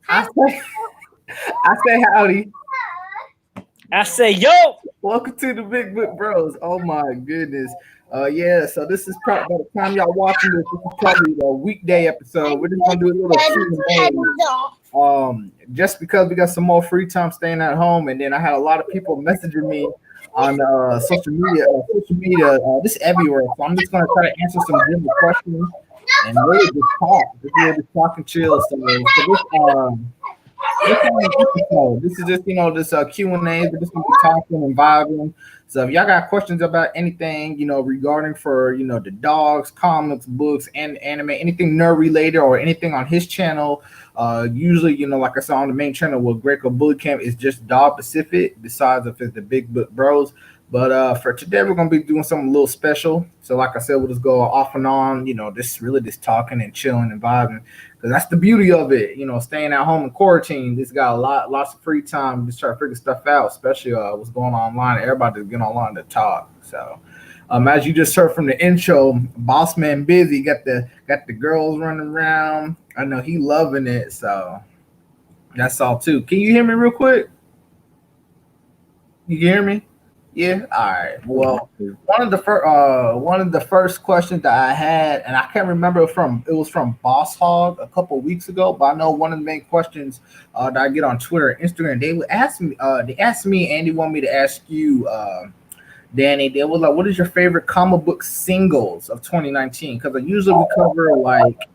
I say, I say howdy. I say, yo, Welcome to the Big Book Bros. Oh my goodness. Yeah. So this is probably by the time y'all watching this, this is probably a weekday episode. We're just gonna do a little Q&A. Just because we got some more free time staying at home, and then I had a lot of people messaging me on social media. This everywhere. So I'm just gonna try to answer some general questions and really just talk. Just really just talk and chill. This is just this Q&A. We're just gonna be talking and vibing. So if y'all got questions about anything regarding for the dogs, comics, books, and anime, anything nerd related or anything on his channel, usually like I said on the main channel with Greco Bully Camp is just dog specific. Besides if it's the Big Book Bros. But for today, we're gonna be doing something a little special. So, like I said, we'll just go off and on. Just really just talking and chilling and vibing, because that's the beauty of it. Staying at home in quarantine. This got lots of free time. Just try to figure stuff out, especially what's going on online. Everybody's getting online to talk. So, as you just heard from the intro, Boss Man Busy got the girls running around. I know he loving it. So that's all too. Can you hear me real quick? You can hear me? Yeah. All right. Well, one of the first questions that I had, and I can't remember it was from Boss Hog a couple weeks ago, but I know one of the main questions that I get on Twitter and Instagram, they would ask me. They asked me, and they want me to ask you, Danny. They was like, "What is your favorite comic book singles of 2019?" Because usually we cover like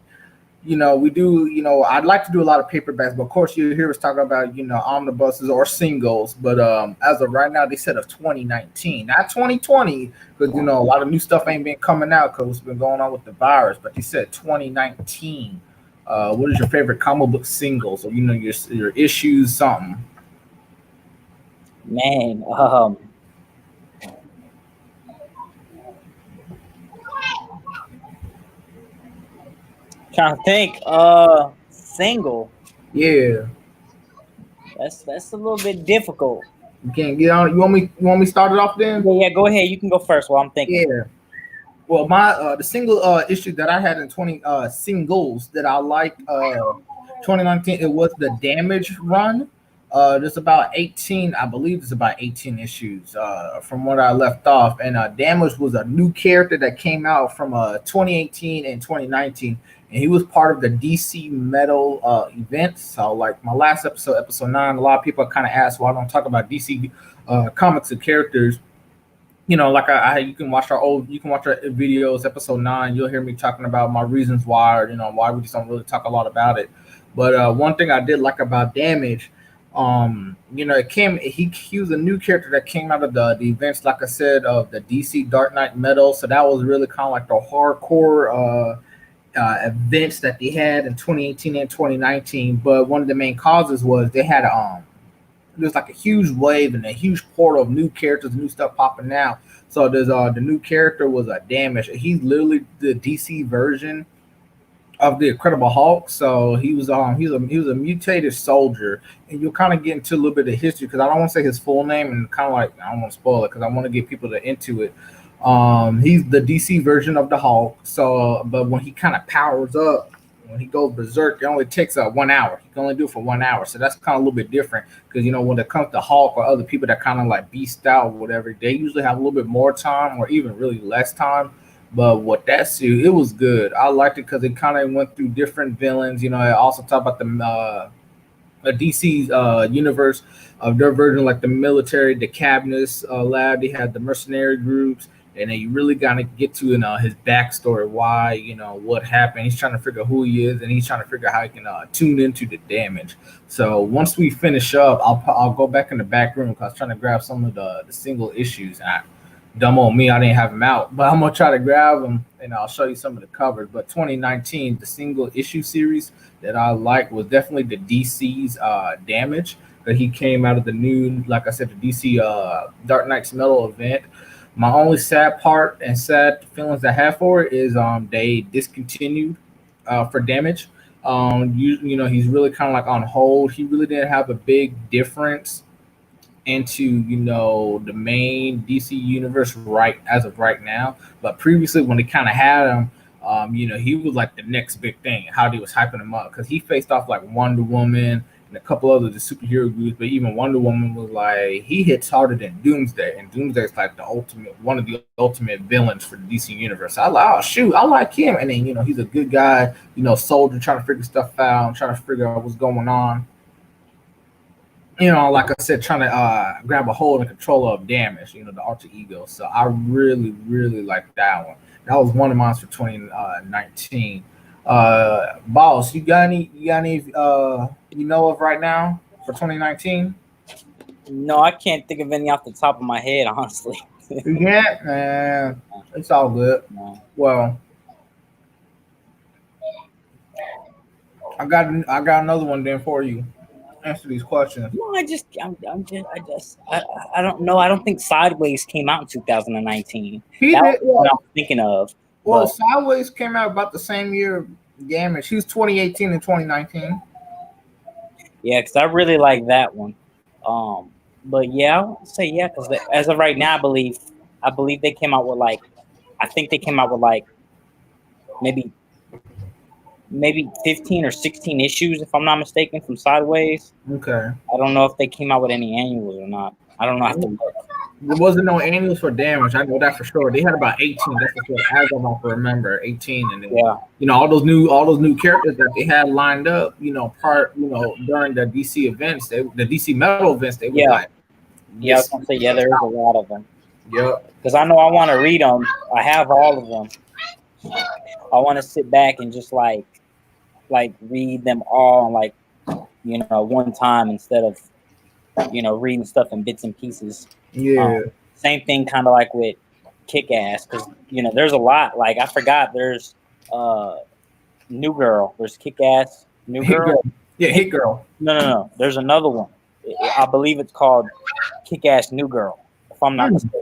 we do, I'd like to do a lot of paperbacks, but of course you hear us talking about, omnibuses or singles. But as of right now, they said of 2019, not 2020, because a lot of new stuff ain't been coming out because what's been going on with the virus. But they said 2019. What is your favorite comic book singles or your issues, something? man. Trying to think. Single. Yeah, That's a little bit difficult. you can't get on. You want me to start it off then? Yeah, go ahead. You can go first while I'm thinking. Yeah. Well, my the single issue that I had in 20 singles that I liked 2019, it was the Damage run. There's about 18, I believe it's about 18 issues from what I left off. And Damage was a new character that came out from 2018 and 2019, and he was part of the DC Metal event. So, like my last episode, episode 9, a lot of people kind of asked why I don't talk about DC comics and characters. Like you can watch our videos, episode 9. You'll hear me talking about my reasons why, or why we just don't really talk a lot about it. But one thing I did like about Damage, he was a new character that came out of the events, like I said, of the DC Dark Knight Metal. So that was really kind of like the hardcore events that they had in 2018 and 2019. But one of the main causes was they had there's like a huge wave and a huge portal of new characters, new stuff popping out. So there's the new character was a Damage. He's literally the DC version of the Incredible Hulk. So he was a mutated soldier, and you'll kind of get into a little bit of history because I don't want to say his full name and kind of like I don't want to spoil it because I want to get people to into it. He's the DC version of the Hulk. So, but when he kind of powers up, when he goes berserk, it only takes 1 hour. He can only do it for 1 hour, so that's kind of a little bit different. Because when it comes to Hulk or other people that kind of like beast out or whatever, they usually have a little bit more time or even really less time. But what that suit, it was good. I liked it because it kind of went through different villains. It also talked about the DC's universe of their version, like the military, the cabinets lab. They had the mercenary groups, and then you really gotta get to his backstory, why what happened. He's trying to figure out who he is, and he's trying to figure out how he can tune into the Damage. So once we finish up, I'll go back in the back room because I was trying to grab some of the single issues. Dumb on me, I didn't have them out, but I'm gonna try to grab them and I'll show you some of the covers. But 2019, the single issue series that I liked was definitely the DC's Damage. That he came out of the new, like I said, the DC Dark Knights Metal event. My only sad part and sad feelings I have for it is they discontinued for Damage. He's really kind of like on hold. He really didn't have a big difference into the main DC universe right as of right now. But previously, when they kind of had him, He was like the next big thing. How they was hyping him up because he faced off like Wonder Woman and a couple other the superhero groups, but even Wonder Woman was like he hits harder than Doomsday, and Doomsday is like the ultimate one of the ultimate villains for the DC universe. I like, oh shoot, I like him, and then he's a good guy, soldier trying to figure stuff out, trying to figure out what's going on. Like I said, trying to grab a hold and control of Damage, the alter ego. So I really, really like that one. That was one of mine for 2019. Boss, you got any of right now for 2019? No, I can't think of any off the top of my head, honestly. Yeah, man, it's all good. No. Well, I got another one then for you. Answer these questions. No, I don't know. I don't think Sideways came out in 2019. He That did. was what I'm thinking of. Well, But Sideways came out about the same year Damage. He was 2018 and 2019. yeah, because I really like that one. But yeah, I would say yeah, because as of right now, I believe they came out with I think they came out with maybe 15 or 16 issues, if I'm not mistaken, from Sideways. Okay. I don't know if they came out with any annuals or not. I don't know. I have to look. There wasn't no annuals for Damage. I know that for sure. They had about 18. That's what I don't remember. 18, and then all those new characters that they had lined up. During the DC events, the DC Metal events, they were like, yeah, I was gonna say there's a lot of them. Yep. Because I know I want to read them. I have all of them. I want to sit back and just read them all one time instead of reading stuff in bits and pieces. Yeah. Same thing kind of like with Kick-Ass, because there's a lot. Like I forgot there's New Girl. There's Kick-Ass, New Girl. Yeah, Hit Girl. No. There's another one. I believe it's called Kick-Ass New Girl, if I'm not mistaken.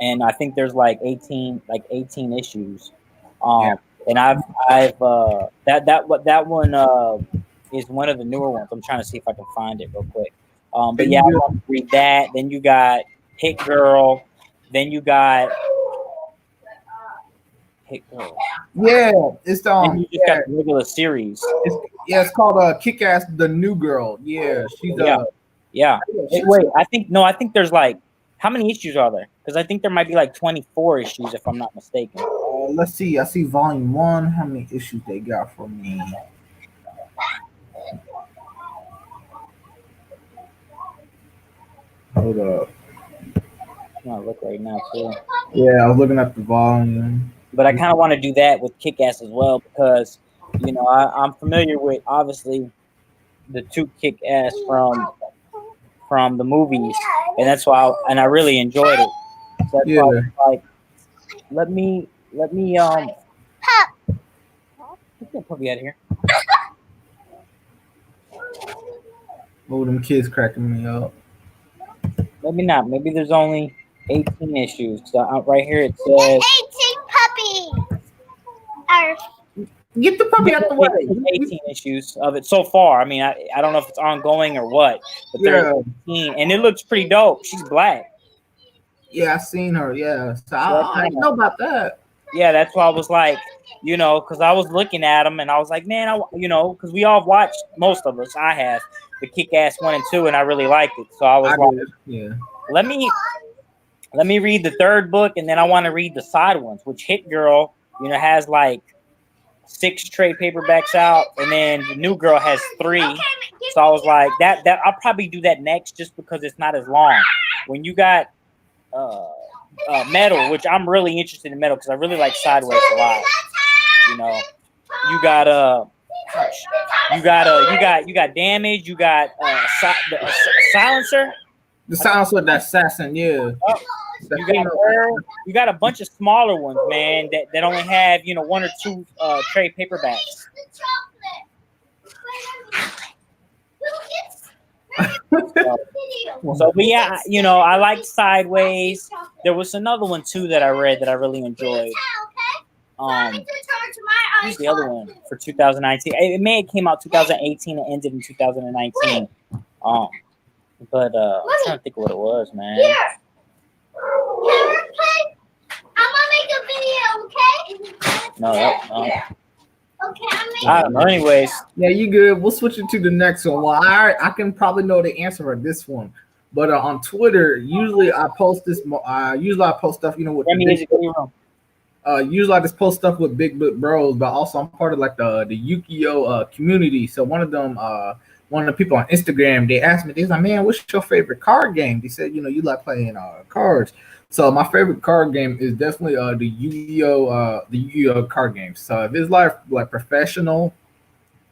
And I think there's 18 issues. And I've that one is one of the newer ones. I'm trying to see if I can find it real quick. But yeah, I want to read that. Then you got Hit Girl. Then you got Hit Girl. Yeah, it's and you just got the regular series. It's called Kick-Ass the New Girl. Yeah, she's yeah. Wait, I think there's how many issues are there? Because I think there might be 24 issues, if I'm not mistaken. Let's see. I see volume 1. How many issues they got for me? Hold up. I'm gonna look right now too. Yeah, I was looking at the volume. But I kind of want to do that with Kick-Ass as well because, I'm familiar with obviously the two Kick-Ass from the movies, and that's why I really enjoyed it. So that's why I was let me get that puppy out of here. Oh, them kids cracking me up. Maybe not. Maybe there's only 18 issues. So right here it says 18 puppies. Get the puppy out the way. 18 issues of it so far. I mean, I don't know if it's ongoing or what, but there's 18, and it looks pretty dope. She's black. Yeah, I seen her. Yeah, so I didn't know about that. Yeah, that's why I was because I was looking at them and I was like, man, because we all watched, most of us, I have the Kick-Ass 1 and 2, and I really liked it. So I was let me read the third book, and then I want to read the side ones, which Hit Girl, has 6 trade paperbacks out, and then the New Girl has 3. So I was like, that I'll probably do that next, just because it's not as long. When you got Metal, which I'm really interested in Metal because I really like Sideways a lot. You got you got Damage, you got Silencer. The Silencer, that assassin, yeah. You got a bunch of smaller ones, man, that only have 1 or 2 trade paperbacks. But yeah, I like Sideways. There was another one too that I read that I really enjoyed. Who's the other one for 2019? It may have came out 2018 and ended in 2019. But I'm trying to think of what it was, man. I'm gonna make a video, okay? No. I don't know. Anyways. Yeah, you good. We'll switch it to the next one. Well, I can probably know the answer for this one. But on Twitter, usually I post this. Usually I post stuff, with usually I just post stuff with Big Book Bros, but also I'm part of like the Yu-Gi-Oh community. So one of the people on Instagram, they asked me, they was like, man, what's your favorite card game? They said, you like playing cards. So my favorite card game is definitely the Yu-Gi-Oh card games. So if it's like professional,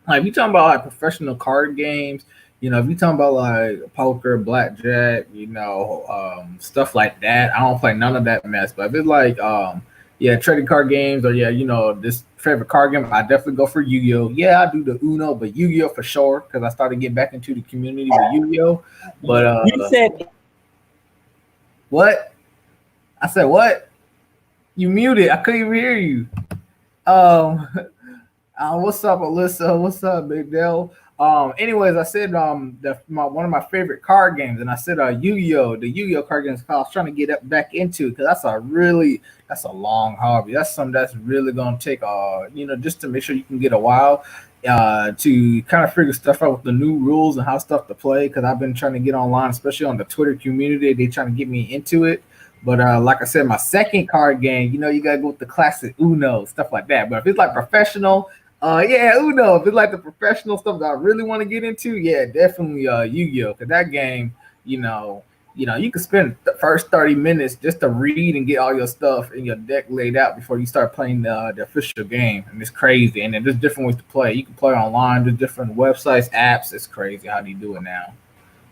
like you talking about like professional card games, if you talking about like poker, blackjack, stuff like that, I don't play none of that mess. But if it's like trading card games or this favorite card game, I definitely go for Yu-Gi-Oh. Yeah, I do the Uno, but Yu-Gi-Oh for sure because I started getting back into the community with Yu-Gi-Oh. But you said what? I said what? You muted. I couldn't even hear you. What's up, Alyssa? What's up, Big Dell? Anyways, I said one of my favorite card games, and I said Yu-Gi-Oh, the Yu-Gi-Oh card games. I was trying to get back into because that's a long hobby. That's something that's really gonna take just to make sure you can get a while to kind of figure stuff out with the new rules and how stuff to play. Because I've been trying to get online, especially on the Twitter community. They trying to get me into it. But like I said, my second card game, you gotta go with the classic Uno, stuff like that. But if it's like professional, Uno. If it's like the professional stuff that I really want to get into, yeah, definitely Yu-Gi-Oh. Because that game, you can spend the first 30 minutes just to read and get all your stuff in your deck laid out before you start playing the official game. And it's crazy. And then there's different ways to play. You can play online. There's different websites, apps. It's crazy how do you do it now.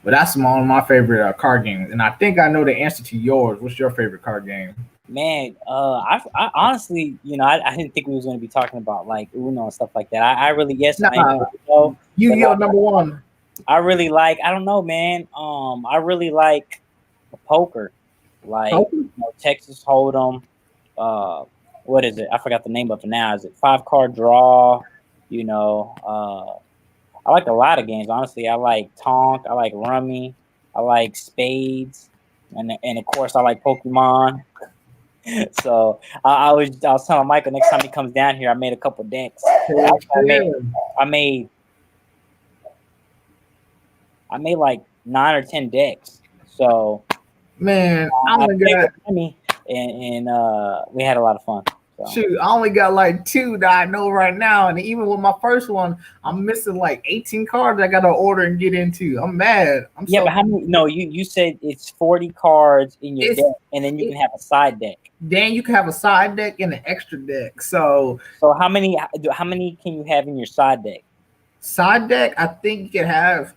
But that's one of my favorite card games. And I think I know the answer to yours. What's your favorite card game? Man, I honestly, I didn't think we was going to be talking about like Uno and stuff like that. I really, yes, Yu-Gi-Oh number one. I really like, I don't know, man. I really like poker, like Texas Hold'em. What is it? I forgot the name of it now. Is it 5-card draw? I like a lot of games. Honestly, I like Tonk. I like Rummy. I like Spades, and of course I like Pokemon. So I was telling Michael next time he comes down here, I made a couple decks. I made like 9 or 10 decks. So man, I only got and we had a lot of fun. So. Shoot, I only got like 2 that I know right now, and even with my first one, I'm missing like 18 cards I got to order and get into. I'm mad. But how many? No, you said it's 40 cards in your deck, and then you can have a side deck. Then you can have a side deck and an extra deck. So how many can you have in your side deck? Side deck, I think you can have.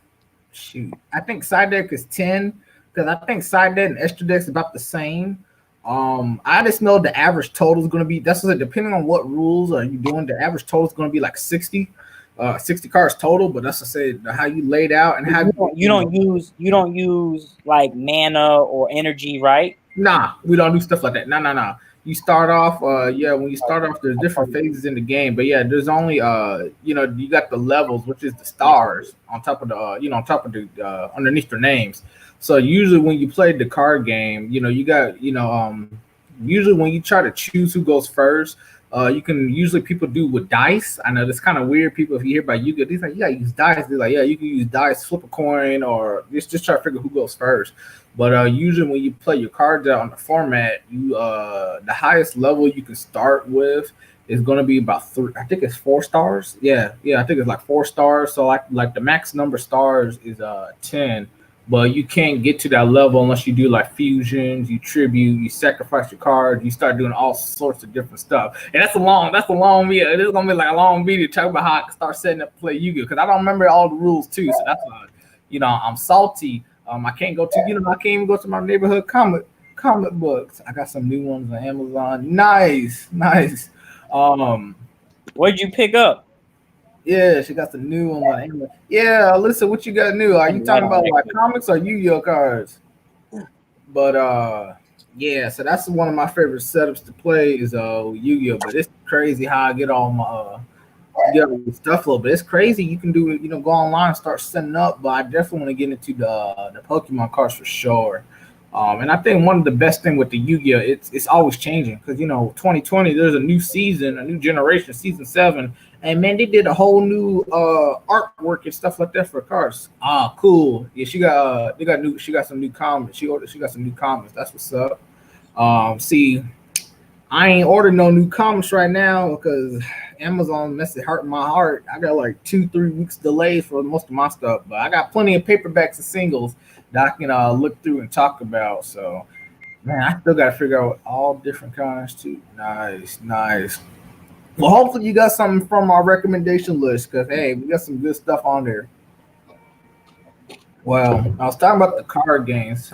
Shoot, I think side deck is 10 because I think side deck and extra deck is about the same. I just know the average total is going to be, that's what, depending on what rules are you doing, the average total is going to be like 60 cards total, but that's to say how you laid out and how you don't use like mana or energy, right? Nah, we don't do stuff like that. No. You start off, when you start off, there's different phases in the game, but yeah, there's only, you got the levels, which is the stars on top of the, underneath their names. So usually when you play the card game, you got, usually when you try to choose who goes first, you can usually people do with dice. I know that's kind of weird. People, if you hear about Yu-Gi-Oh, they're like, you gotta use dice. They're like, yeah, you can use dice, flip a coin, or just try to figure who goes first. But usually when you play your cards out on the format, you the highest level you can start with is going to be about 3. I think it's 4 stars. Yeah, I think it's like 4 stars. So like the max number of stars is 10. But you can't get to that level unless you do like fusions, you tribute, you sacrifice your cards, you start doing all sorts of different stuff. And that's a long video. It is gonna be like a long video to talk about how I can start setting up to play Yu-Gi-Oh! Because I don't remember all the rules too. So that's why, I'm salty. I can't go to, I can't even go to my neighborhood comic books. I got some new ones on Amazon. Nice. What'd you pick up? Yeah, she got the new one on Amazon. Yeah, listen, what you got new? Are you talking about like comics or Yu-Gi-Oh cards? But yeah, so that's one of my favorite setups to play is Yu-Gi-Oh. But it's crazy how I get all my stuff a little bit. It's crazy. You can do it, go online and start setting up. But I definitely want to get into the Pokemon cards for sure. And I think one of the best thing with the Yu-Gi-Oh, it's always changing because 2020 there's a new season, a new generation, season 7, and man, they did a whole new artwork and stuff like that for cards. Ah, cool. Yeah, she got some new comments. She got some new comments. That's what's up. See, I ain't ordered no new comics right now because Amazon messed it hurt my heart. I got like 2-3 weeks delay for most of my stuff, but I got plenty of paperbacks and singles that I can look through and talk about. So, man, I still got to figure out all different kinds too. Nice, nice. Well, hopefully you got something from our recommendation list because hey, we got some good stuff on there. Well, I was talking about the card games.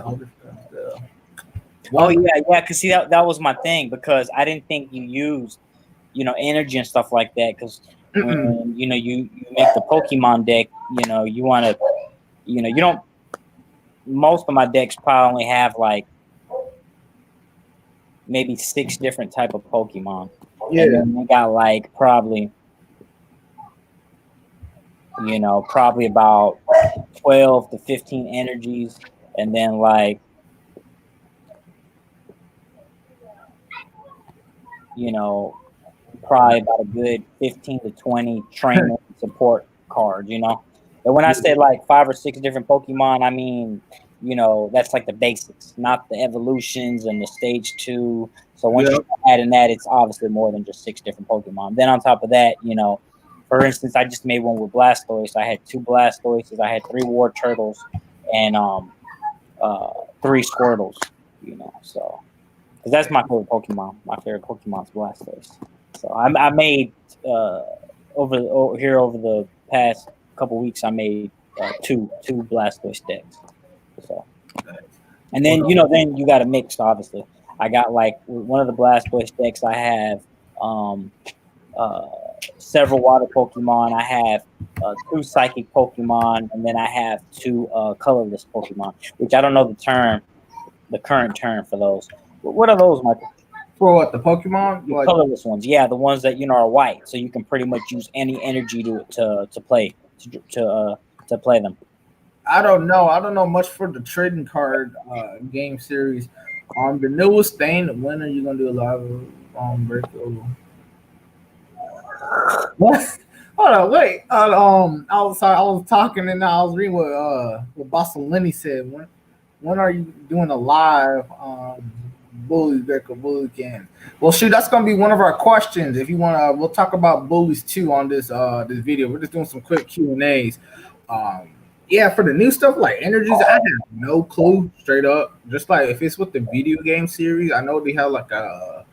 Oh yeah. Cause see that was my thing because I didn't think you used, energy and stuff like that. Cause when you make the Pokemon deck, you want to, you don't. Most of my decks probably only have like maybe 6 different type of Pokemon. Yeah, and then we got like probably about 12 to 15 energies, and then like probably about a good 15 to 20 trainer support cards, And when I say like 5 or 6 different Pokemon, I mean, that's like the basics, not the evolutions and the stage 2. So once you add in that, it's obviously more than just 6 different Pokemon. Then on top of that, for instance, I just made one with Blastoise. I had 2 Blastoises, I had 3 War Turtles, and 3 Squirtles, so. Because that's my favorite Pokemon. My favorite Pokemon is Blastoise. So I made over the past couple weeks, I made 2 Blastoise decks. So, and then then you got a mix. Obviously, I got like one of the Blastoise decks. I have several water Pokemon. I have 2 psychic Pokemon, and then I have 2 colorless Pokemon. Which I don't know the current term for those. What are those, Michael? For what, the Pokemon? The colorless ones, yeah, the ones that are white, so you can pretty much use any energy to play to play them. I don't know much for the trading card game series. The newest thing. When are you gonna do a live breakover? What? Hold on, wait. I was talking and I was reading what Boss Lenny said. When are you doing a live Bullies Bully Can? Well, shoot, that's gonna be one of our questions. If you wanna, we'll talk about bullies too on this video. We're just doing some quick Q&As. Yeah, for the new stuff like energies, I have no clue, straight up. Just like if it's with the video game series, I know they have like a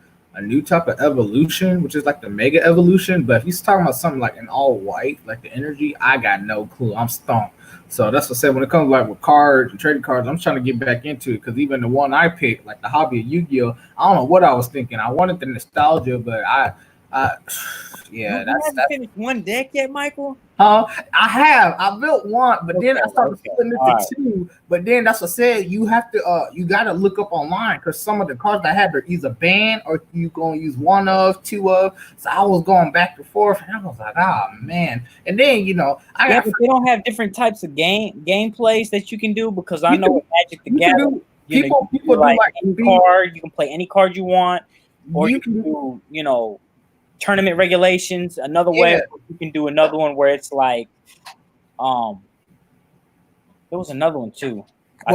new type of evolution, which is like the mega evolution. But if he's talking about something like an all white, like the energy, I got no clue. I'm stumped. So that's what I said when it comes like with cards and trading cards, I'm trying to get back into it because even the one I picked, like the hobby of Yu-Gi-Oh, I don't know what I was thinking. I wanted the nostalgia, but yeah, that's finished one deck yet, Michael? I built one, but then I started splitting it to 2. But then that's what I said. You have to you gotta look up online because some of the cards I had are either banned or you gonna use 1 of, 2 of. So I was going back and forth, and I was like, oh man. And then but they don't have different types of gameplays that you can do because I know with Magic the Gathering, people do like any card. You can play any card you want, or you can do tournament regulations. Another way you can do another one where it's like there was another one too.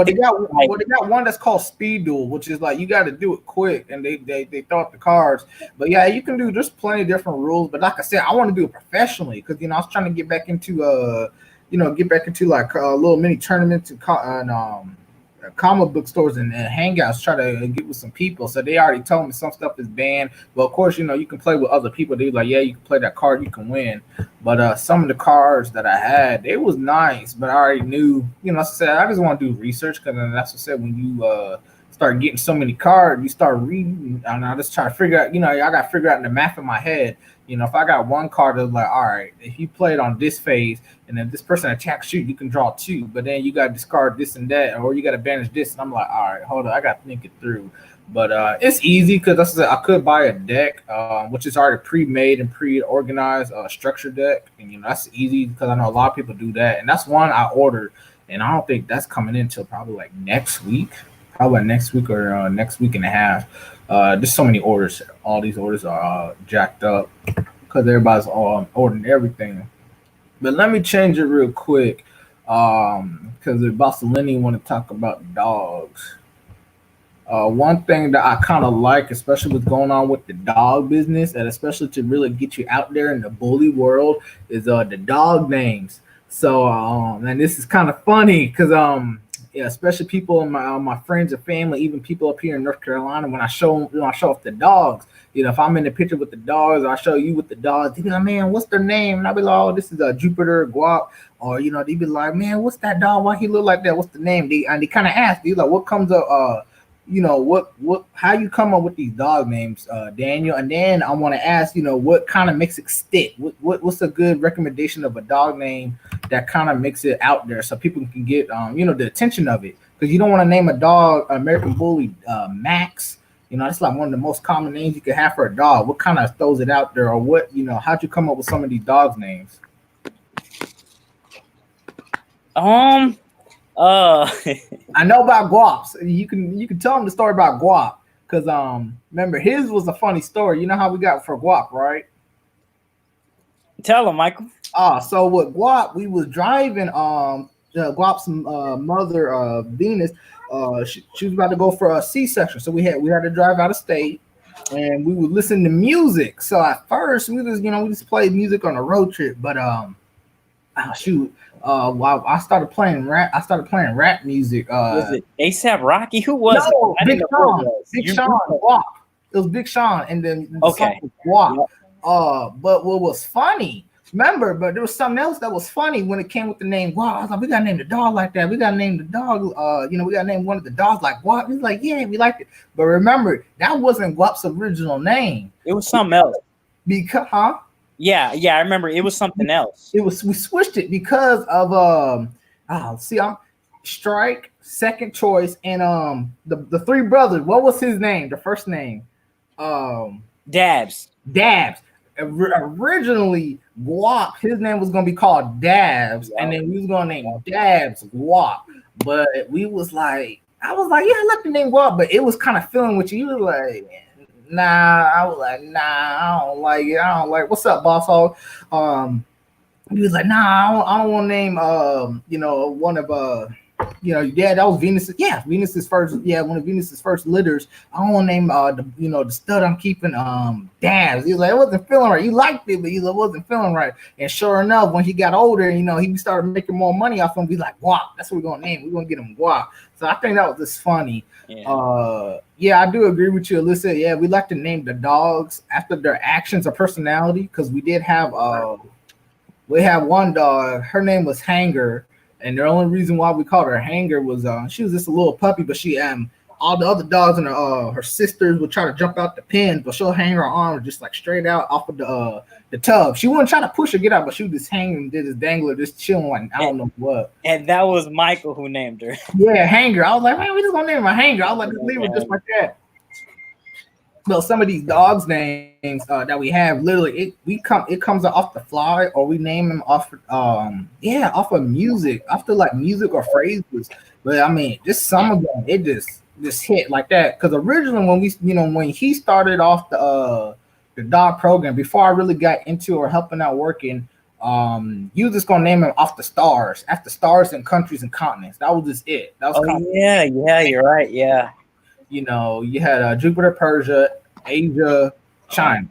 They got one that's called Speed Duel, which is like you got to do it quick, and they throw up the cards. But yeah, you can do. There's plenty of different rules. But like I said, I want to do it professionally because I was trying to get back into like little mini tournaments and comic book stores and hangouts, try to get with some people. So they already told me some stuff is banned. But of course, you can play with other people. They're like, yeah, you can play that card, you can win. But some of the cards that I had, they was nice, but I already knew, I said, I just want to do research because that's what I said, when you start getting so many cards, you start reading, and I just try to figure out, I got to figure out in the math in my head, if I got one card that's like, all right, if you play it on this phase and then this person attacks you can draw 2, but then you got to discard this and that, or you got to banish this. And I'm like, all right, hold on, I got to think it through. But it's easy because I could buy a deck, which is already pre-made and pre-organized structure deck. And, that's easy because I know a lot of people do that. And that's one I ordered. And I don't think that's coming in until probably like next week. probably next week or next week and a half. There's so many orders. All these orders are jacked up because everybody's ordering everything. But let me change it real quick because Boss Lenny want to talk about dogs. One thing that I kind of like, especially what's going on with the dog business, and especially to really get you out there in the bully world, is the dog names. So, and this is kind of funny because yeah, especially people in my friends and family, even people up here in North Carolina, when I show off the dogs, if I'm in the picture with the dogs, or I show you with the dogs, they be like, man, what's their name? And I'll be like, oh, this is a Jupiter Guap, or they be like, man, what's that dog? Why he look like that? What's the name? They kind of ask, they like, what comes up? What how you come up with these dog names, Daniel? And then I want to ask, what kind of makes it stick? What's a good recommendation of a dog name that kind of makes it out there so people can get the attention of it? Because you don't want to name a dog American Bully Max. That's like one of the most common names you could have for a dog. What kind of throws it out there, or what how'd you come up with some of these dogs names? I know about Guaps. You can tell them the story about Guap because remember his was a funny story. You know how we got for Guap, right? Tell them, Michael. So with Guap, we was driving Guap's mother Venus. She was about to go for a C-section, so we had to drive out of state, and we would listen to music. So at first we just played music on a road trip, but shoot. I started playing rap. I started playing rap music. Was it ASAP Rocky? Who was it? Big Sean. Big Sean. Guap. It was Big Sean, and then the song was Guap. Yep. But what was funny? Remember, but there was something else that was funny when it came with the name Guap. I was like, we gotta name the dog like that. We gotta name the dog. We gotta name one of the dogs like Guap. He's like, yeah, we liked it. But remember, that wasn't Guap's original name. It was something else. Because, Yeah, I remember it was something else. We switched it because of I'm Strike, Second Choice, and the three brothers. What was his name? The first name? Dabs. Originally, Guap, his name was gonna be called Dabs, and then we was gonna name Dabs Guap. But we was like, I was like, yeah, I like the name Guap, but it was kind of feeling with you. You were like, man. Nah, I was like, nah, I don't like it. I don't like. What's up, Boss Hog? He was like, nah, I don't want to name, one of, that was Venus. Yeah, Venus's first. Yeah, one of Venus's first litters. I don't want to name, the stud I'm keeping, Dabs. He was like, it wasn't feeling right. You liked it, but he wasn't feeling right. And sure enough, when he got older, he started making more money off him. Be like, Guap. That's what we're gonna name. We're gonna get him Guap. So I think that was just funny. Yeah. I do agree with you, Alyssa. Yeah, we like to name the dogs after their actions or personality because we did have we had one dog. Her name was Hanger, and the only reason why we called her Hanger was she was just a little puppy, but she all the other dogs and her sisters would try to jump out the pen, but she'll hang her arm just like straight out off of the tub. She wouldn't try to push her get out, but she would just hang and did this dangler, just chilling like I don't know what. And that was Michael who named her. Yeah, Hanger. I was like, man, we just gonna name her Hanger. I was like, just leave her just like that. Well, some of these dogs' names that we have, literally, it comes off the fly, or we name them off off of music, after like music or phrases. But I mean, just some of them, it just hit like that. Because originally, when he started off the dog program, before I really got into or helping out working, you was just gonna name him off the stars, after stars and countries and continents. That was just it. That was yeah, you're right. Yeah. You had Jupiter, Persia, Asia, China.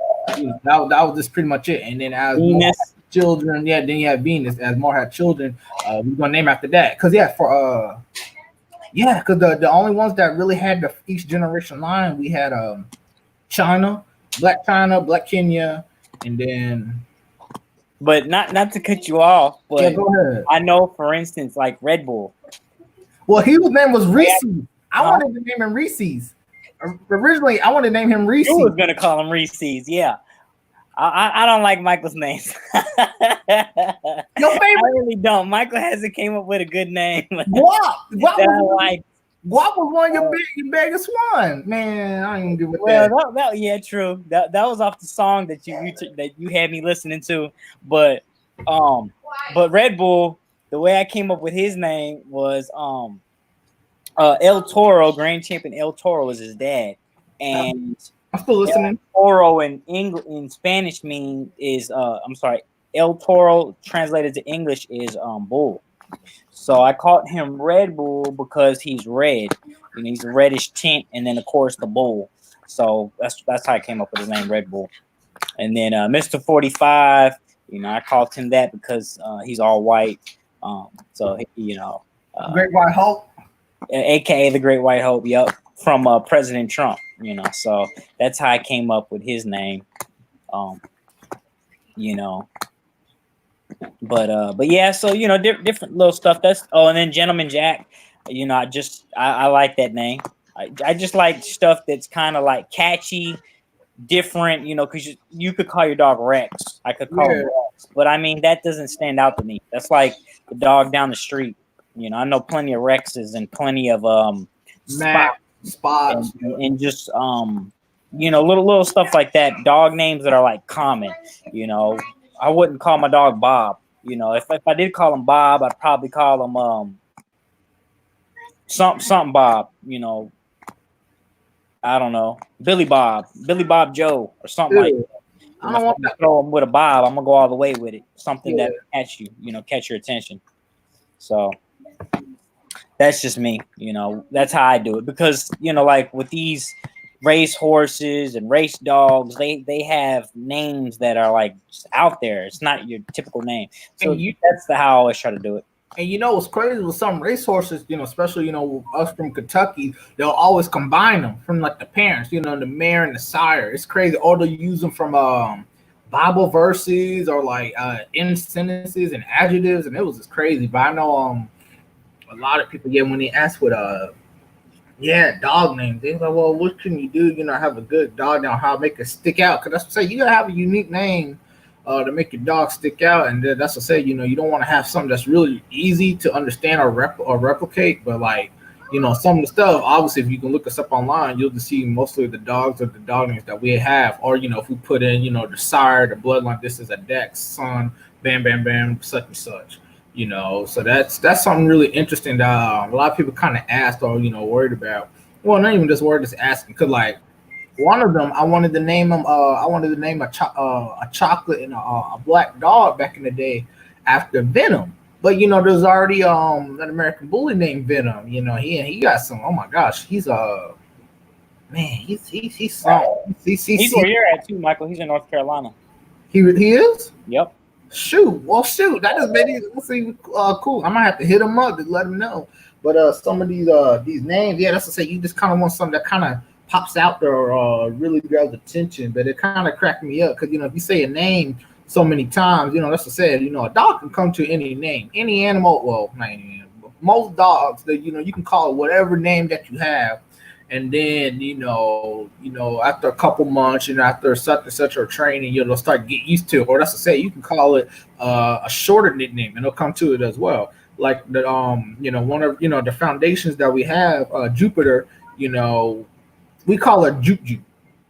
That was just pretty much it. And then as Venus. More had children, then you have Venus. As more had children, we're gonna name after that. Because the only ones that really had the each generation line, we had China, Black Kenya, and then. But not to cut you off, but yeah, go ahead. I know, for instance, like Red Bull. Well, his name was Reese. I wanted to name him Reese's. Originally, I wanted to name him Reese. You was gonna call him Reese's, yeah. I don't like Michael's names. Your favorite? I really don't. Michael hasn't came up with a good name. Guap was one of your biggest one. Man, I ain't give a well, that yeah, true. That was off the song that you had me listening to. But Red Bull, the way I came up with his name was El Toro, Grand Champion El Toro is his dad, and I'm still listening. El Toro in Spanish I'm sorry, El Toro translated to English is bull. So I called him Red Bull because he's red. You know, he's a reddish tint, and then of course the bull. So that's how I came up with his name, Red Bull. And then Mr. 45, you know, I called him that because he's all white. So you know, Great White Hope, aka the Great White Hope. Yep, from President Trump. You know, so that's how I came up with his name. You know. But yeah, so you know, different little stuff. And then Gentleman Jack, you know, I like that name. I just like stuff that's kind of like catchy, different, you know, because you could call your dog Rex. I could call him Rex, but I mean that doesn't stand out to me. That's like the dog down the street. You know, I know plenty of Rexes and plenty of spots and just you know, little stuff like that. Dog names that are like common. You know, I wouldn't call my dog Bob. You know, if I did call him Bob, I'd probably call him something Bob. You know, I don't know, Billy Bob Joe, or something like that. I don't want to throw him with a Bob. I'm gonna go all the way with it. Something that catch your attention. So that's just me. You know, that's how I do it, because you know, like with these race horses and race dogs, they have names that are like just out there. It's not your typical name. So that's how I always try to do it. And you know what's crazy with some race horses, you know, especially, you know, us from Kentucky, they'll always combine them from like the parents, you know, the mare and the sire. It's crazy. Or they'll use them from Bible verses or like in sentences and adjectives, and it was just crazy. But I know a lot of people, when they ask what dog names, they're like, well, what can you do, you know, have a good dog name, how to make it stick out? Because that's what I say, you gotta have a unique name to make your dog stick out. And that's what I say, you know, you don't want to have something that's really easy to understand or replicate, but like, you know, some of the stuff, obviously, if you can look us up online, you'll just see mostly the dogs or the dog names that we have. Or, you know, if we put in, you know, the sire, the bloodline, this is a Dex, son, bam, bam, bam, such and such, you know. So that's something really interesting that a lot of people kind of asked or, you know, worried about. Well, not even just worried, just asking. Because, like, one of them, I wanted to name him, a chocolate and a black dog back in the day after Venom. But you know, there's already an American Bully named Venom. You know, he got some. Oh my gosh, he's man, he's where you're at too, Michael. He's in North Carolina. He is. Yep. Shoot, that just made it cool. I might have to hit him up to let him know. But some of these names, that's to say, you just kind of want something that kind of pops out there or really grabs attention. But it kind of cracked me up because, you know, if you say a name so many times, you know, that's what I said, you know, a dog can come to any name, any animal. Well, not any animal, most dogs that, you know, you can call it whatever name that you have. And then, you know, after a couple months, you know, after such and such or training, you know, they'll start get used to it. Or that's to say, you can call it a shorter nickname and they'll come to it as well. Like the, you know, one of, you know, the foundations that we have, Jupiter, you know, we call her Juke Juke.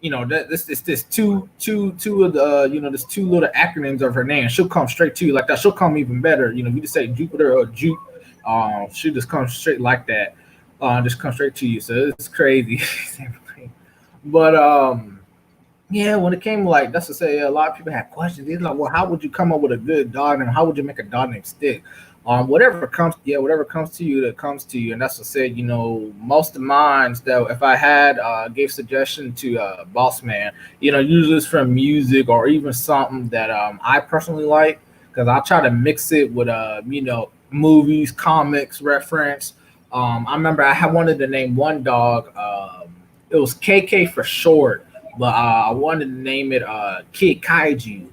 You know, this two of the, you know, there's two little acronyms of her name. She'll come straight to you like that. She'll come even better. You know, if you just say Jupiter or Juke, she'll just come straight like that. Just come straight to you. So it's crazy. But when it came like, that's to say, a lot of people had questions. They're like, well, how would you come up with a good dog name? How would you make a dog name stick? Whatever comes to you, that comes to you. And that's to say, you know, most of mine that if I had gave suggestion to Boss Man, you know, usually it's from music or even something that I personally like, because I try to mix it with you know, movies, comics, reference. I remember I wanted to name one dog. It was KK for short, but I wanted to name it Kid Kaiju,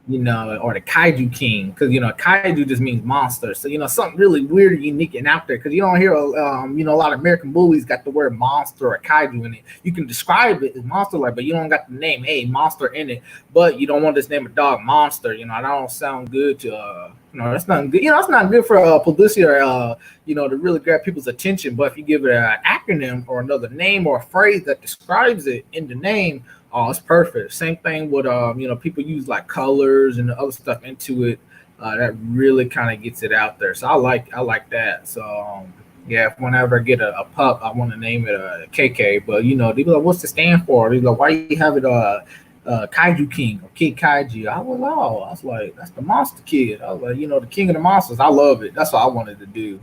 you know, or the Kaiju King, because, you know, Kaiju just means monster. So, you know, something really weird and unique and out there, because you don't hear, you know, a lot of American Bullies got the word monster or Kaiju in it. You can describe it as monster-like, but you don't got the name, hey, monster in it. But you don't want to name a dog monster. You know, that don't sound good to, you know, that's not good. You know, it's not good for publicity or, you know, to really grab people's attention. But if you give it an acronym or another name or a phrase that describes it in the name, oh, it's perfect. Same thing with, you know, people use like colors and other stuff into it. That really kind of gets it out there. So I like that. So, Yeah, whenever I get a pup, I want to name it KK. But you know, they be like, "What's the stand for?" They be like, "Why you have it Kaiju King or Kid Kaiju?" I was like, "That's the Monster Kid." I was like, "You know, the King of the Monsters." I love it. That's what I wanted to do,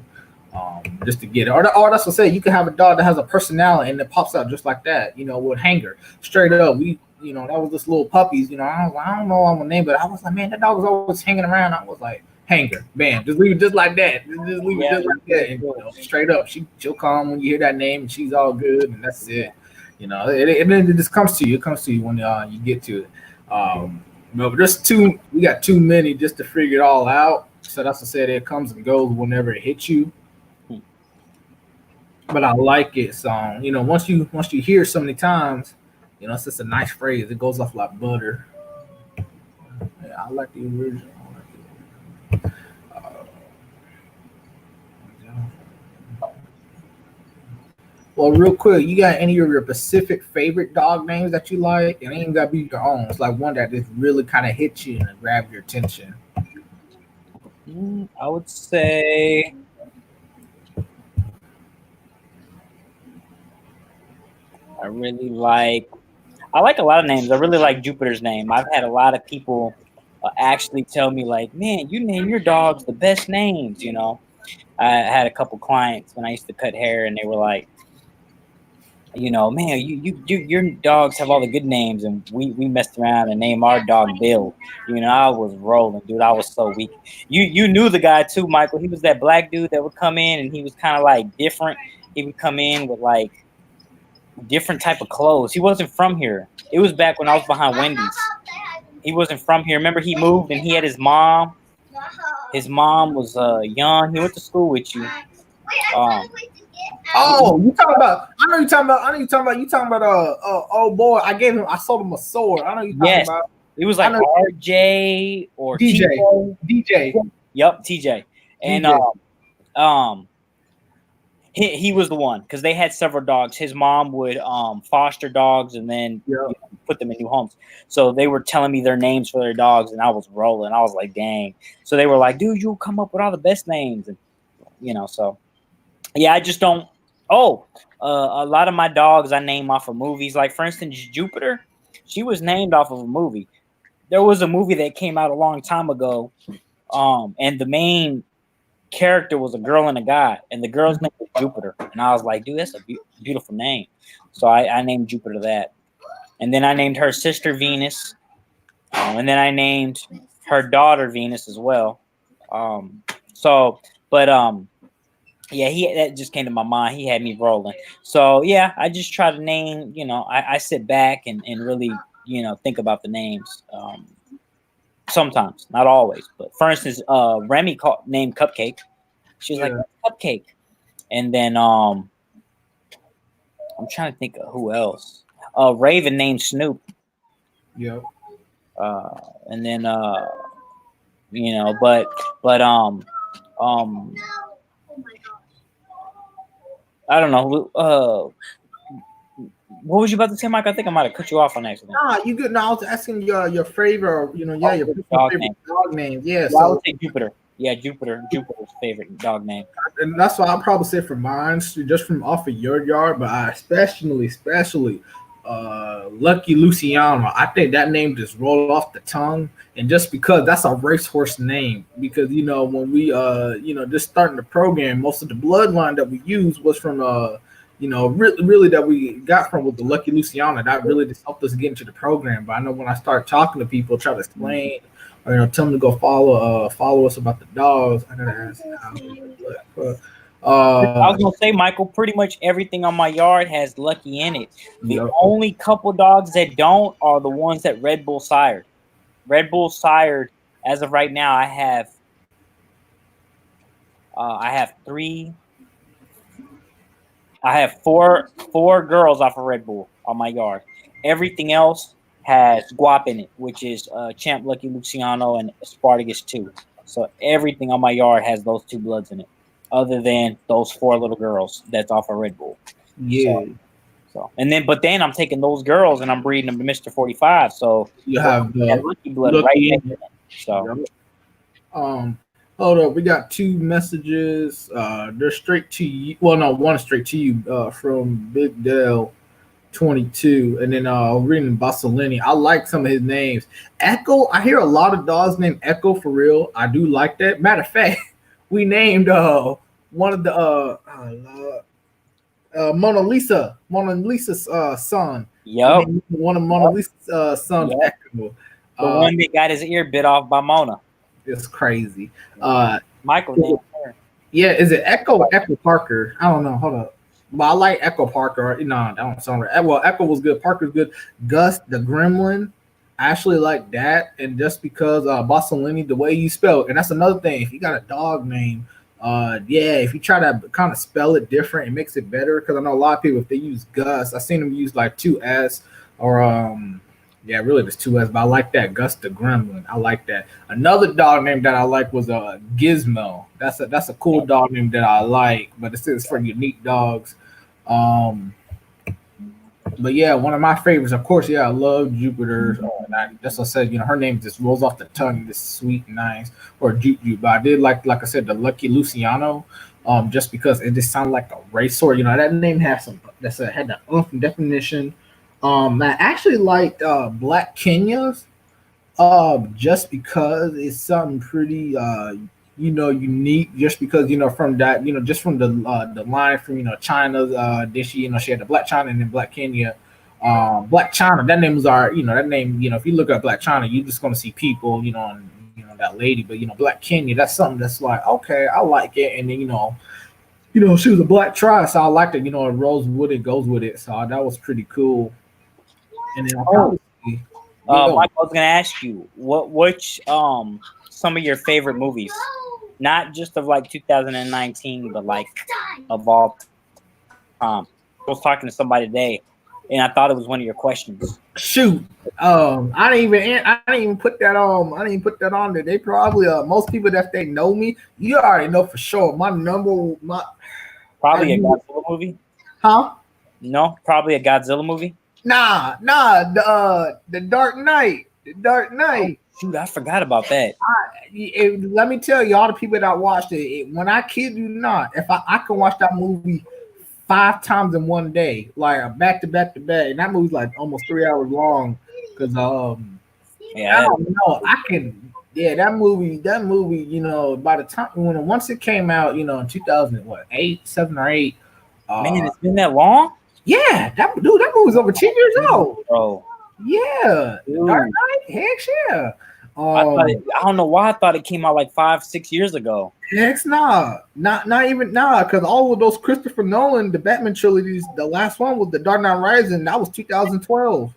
just to get it. Or that's what I say. You can have a dog that has a personality and it pops out just like that. You know, with Hanger, straight up. You know, that was just little puppies. You know, I don't know what I'm gonna name, but I was like, man, that dog was always hanging around. I was like. Hanger, bam, just leave it just like that. Just leave it just like that. And, you know, straight up, she'll come when you hear that name, and she's all good, and that's it. You know, it just comes to you. It comes to you when you get to it. No, but we got too many just to figure it all out. So that's what I said. It comes and goes whenever it hits you. But I like it. So you know, once you hear so many times, you know, it's just a nice phrase. It goes off like butter. Yeah, I like the original. Well, real quick, you got any of your specific favorite dog names that you like? It ain't gotta be your own. It's like one that just really kind of hits you and grab your attention. I would say I like a lot of names. I really like Jupiter's name. I've had a lot of people actually tell me like, man, you name your dogs the best names. You know, I had a couple clients when I used to cut hair, and they were like, you know, man, your dogs have all the good names, and we messed around and named our dog Bill. You know, I was rolling, dude. I was so weak. You knew the guy too, Michael. He was that black dude that would come in, and he was kind of like different. He would come in with like different type of clothes. He wasn't from here. It was back when I was behind Wendy's. He wasn't from here. Remember, he moved and he had his mom. His mom was young. He went to school with you. Oh, you talking about? I know you talking about. You talking about oh boy. I sold him a sword. I know you talking about. It was like RJ or DJ. DJ. Yep, TJ. And DJ. he was the one because they had several dogs. His mom would foster dogs and then put them in new homes. So they were telling me their names for their dogs, and I was rolling. I was like, dang. So they were like, dude, you'll come up with all the best names, and you know. So yeah, I just don't. Oh, a lot of my dogs I name off of movies. Like for instance, Jupiter, she was named off of a movie. There was a movie that came out a long time ago, and the main character was a girl and a guy, and the girl's name was Jupiter. And I was like, dude, that's a beautiful name. So I named Jupiter that. And then I named her sister Venus. And then I named her daughter Venus as well. Yeah, that just came to my mind. He had me rolling. So yeah, I just try to name, you know, I sit back and really, you know, think about the names. Sometimes, not always, but for instance, Remy named Cupcake. She was like Cupcake, and then I'm trying to think of who else. Raven named Snoop. Yep. And then you know, but I don't know. What was you about to say, Mike? I think I might have cut you off on accident. Nah, you good. No, I was asking your favorite, you know, your favorite dog name. Yeah, so I would say Jupiter. Yeah, Jupiter's favorite dog name. And that's what I'll probably say for mine, just from off of your yard, but I especially Lucky Luciano. I think that name just rolled off the tongue, and just because that's a racehorse name, because you know when we you know just starting the program, most of the bloodline that we used was from you know, really that we got from with the Lucky Luciano. That really just helped us get into the program. But I know when I start talking to people, try to explain or you know, tell them to go follow us about the dogs. I gotta ask how. I was gonna say, Michael, pretty much everything on my yard has Lucky in it. The only couple dogs that don't are the ones that Red Bull sired. Red Bull sired, as of right now, I have three. I have four girls off of Red Bull on my yard. Everything else has Guap in it, which is Champ Lucky Luciano and Spartacus 2. So everything on my yard has those two bloods in it, other than those four little girls that's off of Red Bull. Yeah. So but then I'm taking those girls and I'm breeding them to Mr. 45. So you have the Lucky blood right there. So Hold up, we got 2 messages. They're straight to you. Well, no, one is straight to you. From Big Dell 22, and then reading Basolini. I like some of his names. Echo. I hear a lot of dogs named Echo for real. I do like that. Matter of fact, we named one of the Mona Lisa's son. Yep. One of Mona Lisa's sons. Yep. Echo. The one that got his ear bit off by Mona. It's crazy. Michael. Yeah, is it Echo or Echo Parker? I don't know. Hold up. But I like Echo Parker. No, that don't sound right. Well, Echo was good. Parker's good. Gus the Gremlin. I actually like that. And just because Basolini, the way you spell it, and that's another thing. If you got a dog name, if you try to kind of spell it different, it makes it better. Because I know a lot of people, if they use Gus, I've seen them use like 2S or really just 2S, but I like that. Gus the Gremlin. I like that. Another dog name that I like was Gizmo. That's a cool dog name that I like, but it says for unique dogs. But yeah, one of my favorites, of course, I love Jupiter. That's what I said, her name just rolls off the tongue, this sweet and nice, or Juju. But I did like I said, the Lucky Luciano, just because it just sounded like a racehorse. That name had had the definition. I actually liked Black Kenya's, just because it's something pretty unique. Just because from that, just from the line from China's she had the Black China and then Black Kenya. Black China, that name was that name, if you look at Black China, you're just gonna see people, and that lady. But Black Kenya, that's something that's like, okay, I like it. And then she was a black tri, so I liked it. It rolls with it, goes with it. So that was pretty cool. And then Mike, I was gonna ask you which some of your favorite movies, not just of like 2019, but like of all time. I was talking to somebody today, and I thought it was one of your questions. Shoot, I didn't even put that on. I didn't even put that on there. They probably most people that they know me, you already know for sure. Probably a Godzilla movie. Huh? No, probably a Godzilla movie. Nah, the Dark Knight. The Dark Knight. Oh, shoot, I forgot about that. Let me tell you, all the people that watched it, when I kid you not, if I can watch that movie 5 times in one day, like back to back, and that movie's like almost 3 hours long. Because I don't know, I can. Yeah, that movie, by the time once it came out, in 2008, 7 or 8. Man, it's been that long. Yeah, that movie's over 10 years old, bro. Yeah, Dark Knight, heck yeah. I don't know why I thought it came out like 5-6 years ago. Heck not even because all of those Christopher Nolan, the Batman trilogies, the last one was the Dark Knight Rising. That was 2012.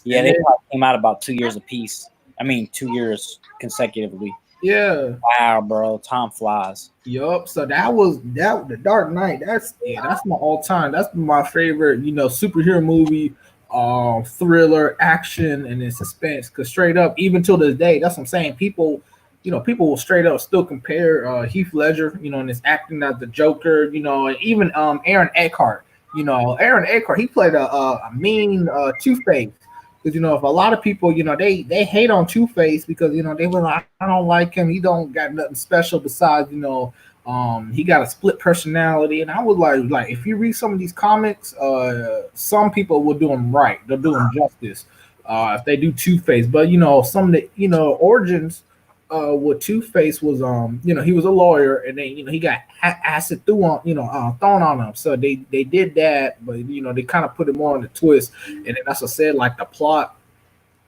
Yeah, they probably came out about 2 years apiece. 2 years consecutively. Yeah. Wow, bro, time flies. Yup. So the Dark Knight. That's my all time. That's my favorite. Superhero movie, thriller, action, and then suspense. Because straight up, even till this day, that's what I'm saying. People will straight up still compare Heath Ledger, in his acting as the Joker. And even Aaron Eckhart. Aaron Eckhart, he played a mean Two-Face. Because if a lot of people, they hate on Two-Face because they were like, I don't like him. He don't got nothing special besides he got a split personality. And I was like if you read some of these comics, some people will do him right. They'll do him justice if they do Two-Face. But some of the origins with Two-Face was he was a lawyer and then he got acid thrown on him. So they did that, but they kind of put it more on the twist. And then that's what I said, like the plot.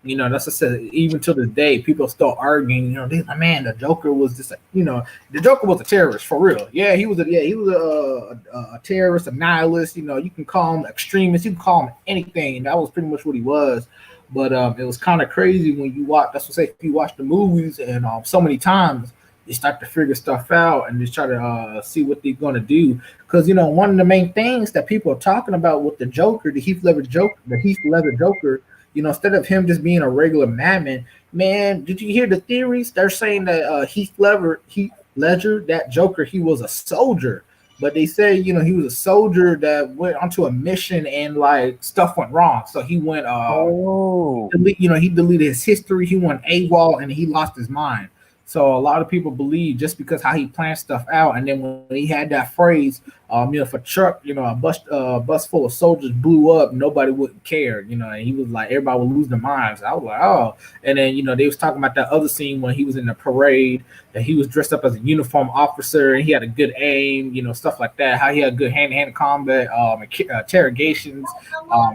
That's what I said. Even to this day, people still arguing. They like, man, the Joker was just the Joker was a terrorist for real. Yeah, he was a terrorist, a nihilist. You can call him extremist. You can call him anything. That was pretty much what he was. But it was kind of crazy when you watch. That's what I say. If you watch the movies and so many times, you start to figure stuff out and just try to see what they're gonna do. Because one of the main things that people are talking about with the Joker, the Heath Ledger Joker. Instead of him just being a regular madman, man, did you hear the theories? They're saying that Heath Ledger, that Joker, he was a soldier. But they say, he was a soldier that went onto a mission and like stuff went wrong. So he went, he deleted his history. He went AWOL and he lost his mind. So a lot of people believe just because how he planned stuff out, and then when he had that phrase, if a truck, a bus full of soldiers blew up, nobody wouldn't care, and he was like, everybody would lose their minds. I was like, oh, and then they was talking about that other scene when he was in the parade, that he was dressed up as a uniform officer and he had a good aim, stuff like that. How he had good hand-to-hand combat, interrogations,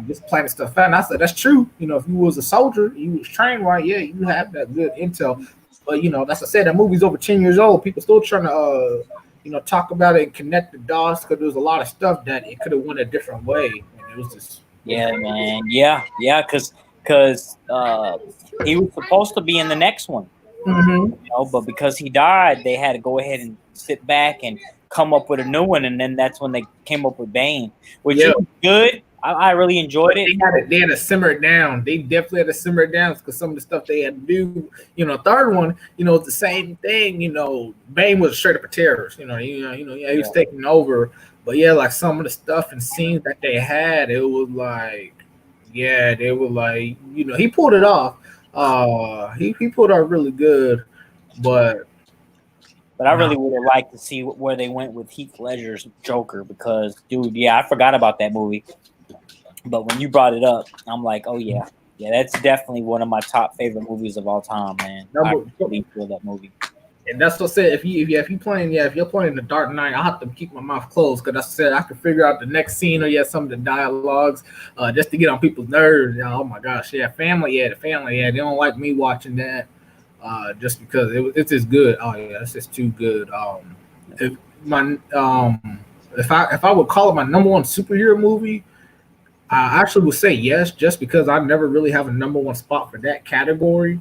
just planning stuff out. And I said, that's true. If you was a soldier, you was trained right, yeah, you have that good intel. But that's I said, that movie's over 10 years old. People still trying to talk about it and connect the dots because there's a lot of stuff that it could have went a different way. And it was just man, because he was supposed to be in the next one, but because he died, they had to go ahead and sit back and come up with a new one, and then that's when they came up with Bane, which is good. I really enjoyed it. They had to simmer it down. They definitely had to simmer it down because some of the stuff they had to do, third one, it's the same thing. Bane was straight up a terrorist. He was taking over. But yeah, like some of the stuff and scenes that they had, it was like, they were like, he pulled it off. He pulled it off really good, but I really would have liked to see where they went with Heath Ledger's Joker because, dude, I forgot about that movie. But when you brought it up, I'm like, oh yeah, that's definitely one of my top favorite movies of all time, man. I really enjoy that movie. And that's what I said. If you're playing The Dark Knight, I have to keep my mouth closed because I said I can figure out the next scene or some of the dialogues, just to get on people's nerves. Oh my gosh, the family, they don't like me watching that, just because it's just good. Oh yeah, it's just too good. If I would call it my number one superhero movie, I actually would say yes, just because I never really have a number one spot for that category.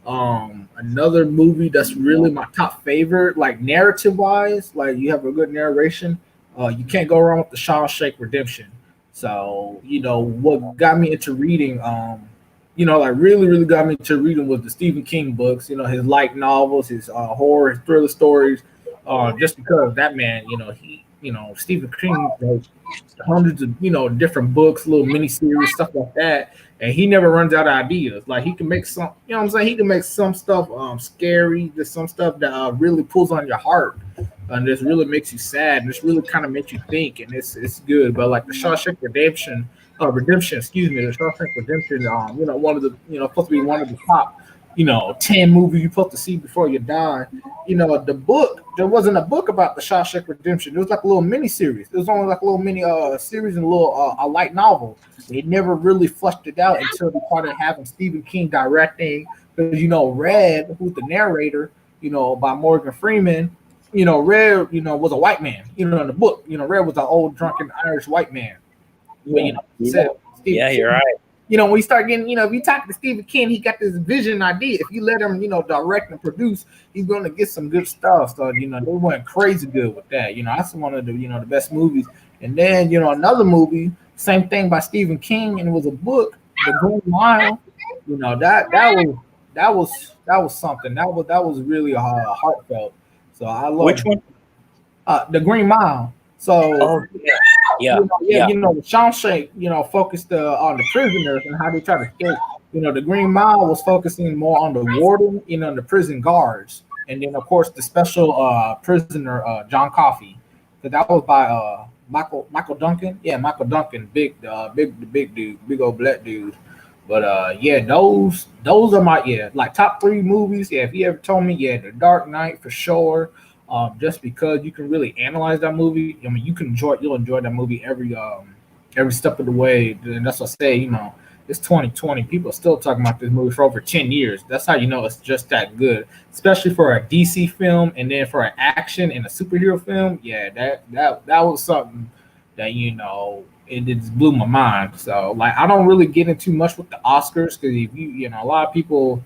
Another movie that's really my top favorite, like narrative wise, like you have a good narration, you can't go wrong with The Shawshank Redemption. So what got me into reading, like really got me into reading was the Stephen King books, his light novels, his horror, his thriller stories, just because that man, Stephen King wrote hundreds of different books, little mini series, stuff like that, and he never runs out of ideas. Like he can make some, what I'm saying, he can make some stuff scary, just some stuff that really pulls on your heart, and this really makes you sad, and this really kind of makes you think, and it's good. But like the Shawshank Redemption, the Shawshank Redemption, one of the supposed to be one of the top 10 movies you're supposed to see before you die. The book, there wasn't a book about the Shawshank Redemption. It was like a little mini series. It was only like a little mini series and a little a light novel. They never really fleshed it out until they started having Stephen King directing. Because Red, who's the narrator, by Morgan Freeman, Red, was a white man. In the book, Red was an old drunken Irish white man. But you're right. When you start getting, if you talk to Stephen King, he got this vision idea. If you let him, direct and produce, he's going to get some good stuff. So, they went crazy good with that. That's one of the, the best movies. And then, another movie, same thing by Stephen King, and it was a book, The Green Mile. That was something. That was really heartfelt. So I love which one? The Green Mile. So Shawshank, focused on the prisoners and how they try to escape. The Green Mile was focusing more on the warden, on the prison guards, and then of course the special prisoner John Coffey. So that was by Michael Duncan. Yeah, Michael Duncan, big dude, big old black dude. But those are my like top 3 movies. Yeah, if you ever told me, The Dark Knight for sure. Just because you can really analyze that movie. I mean, you'll enjoy that movie every step of the way. And that's what I say, it's 2020. People are still talking about this movie for over 10 years. That's how you know it's just that good, especially for a DC film, and then for an action and a superhero film. Yeah, that was something that it just blew my mind. So like, I don't really get into much with the Oscars because if a lot of people.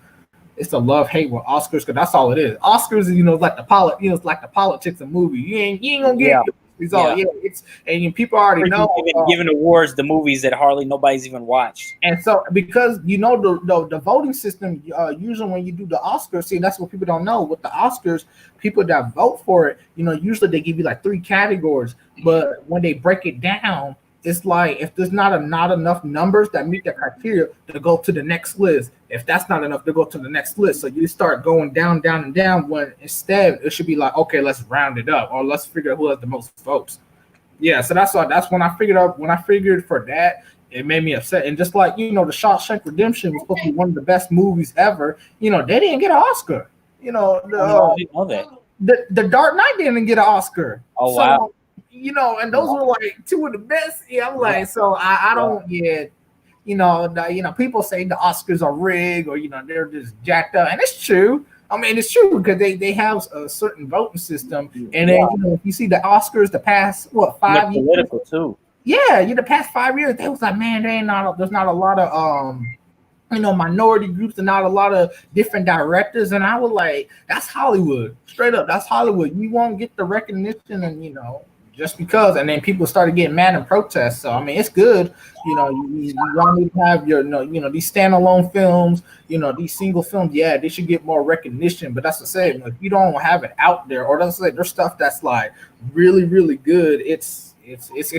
It's a love-hate with Oscars because that's all it is. Oscars, like it's like the politics of movie. You ain't gonna get it. It's all it's and people already know giving awards the movies that hardly nobody's even watched. And so because the voting system, usually when you do the Oscars, see that's what people don't know. With the Oscars, people that vote for it, usually they give you like 3 categories, but when they break it down, it's like if there's not enough numbers that meet the criteria to go to the next list. If that's not enough to go to the next list, so you start going down, down, and down. When instead it should be like, okay, let's round it up, or let's figure out who has the most votes. Yeah, so that's why. That's when I figured out. When I figured for that, it made me upset. And just like the Shawshank Redemption was supposed to be one of the best movies ever. They didn't get an Oscar. I didn't know that. The Dark Knight didn't get an Oscar. Oh wow. And those were like two of the best. Yeah, I'm like, so I don't get, people say the Oscars are rigged or they're just jacked up, and it's true. I mean, it's true because they have a certain voting system, and then if you see the Oscars the past 5 years, political too. Yeah, the past 5 years, they was like, man, there's not a lot of minority groups and not a lot of different directors, and I was like, that's Hollywood, straight up, that's Hollywood. You won't get the recognition, and just because, and then people started getting mad and protest. So I mean, it's good. You want me to have your, these standalone films, these single films. Yeah, they should get more recognition. But that's what I said. If you don't have it out there, or that's like there's stuff that's like really, really good. It's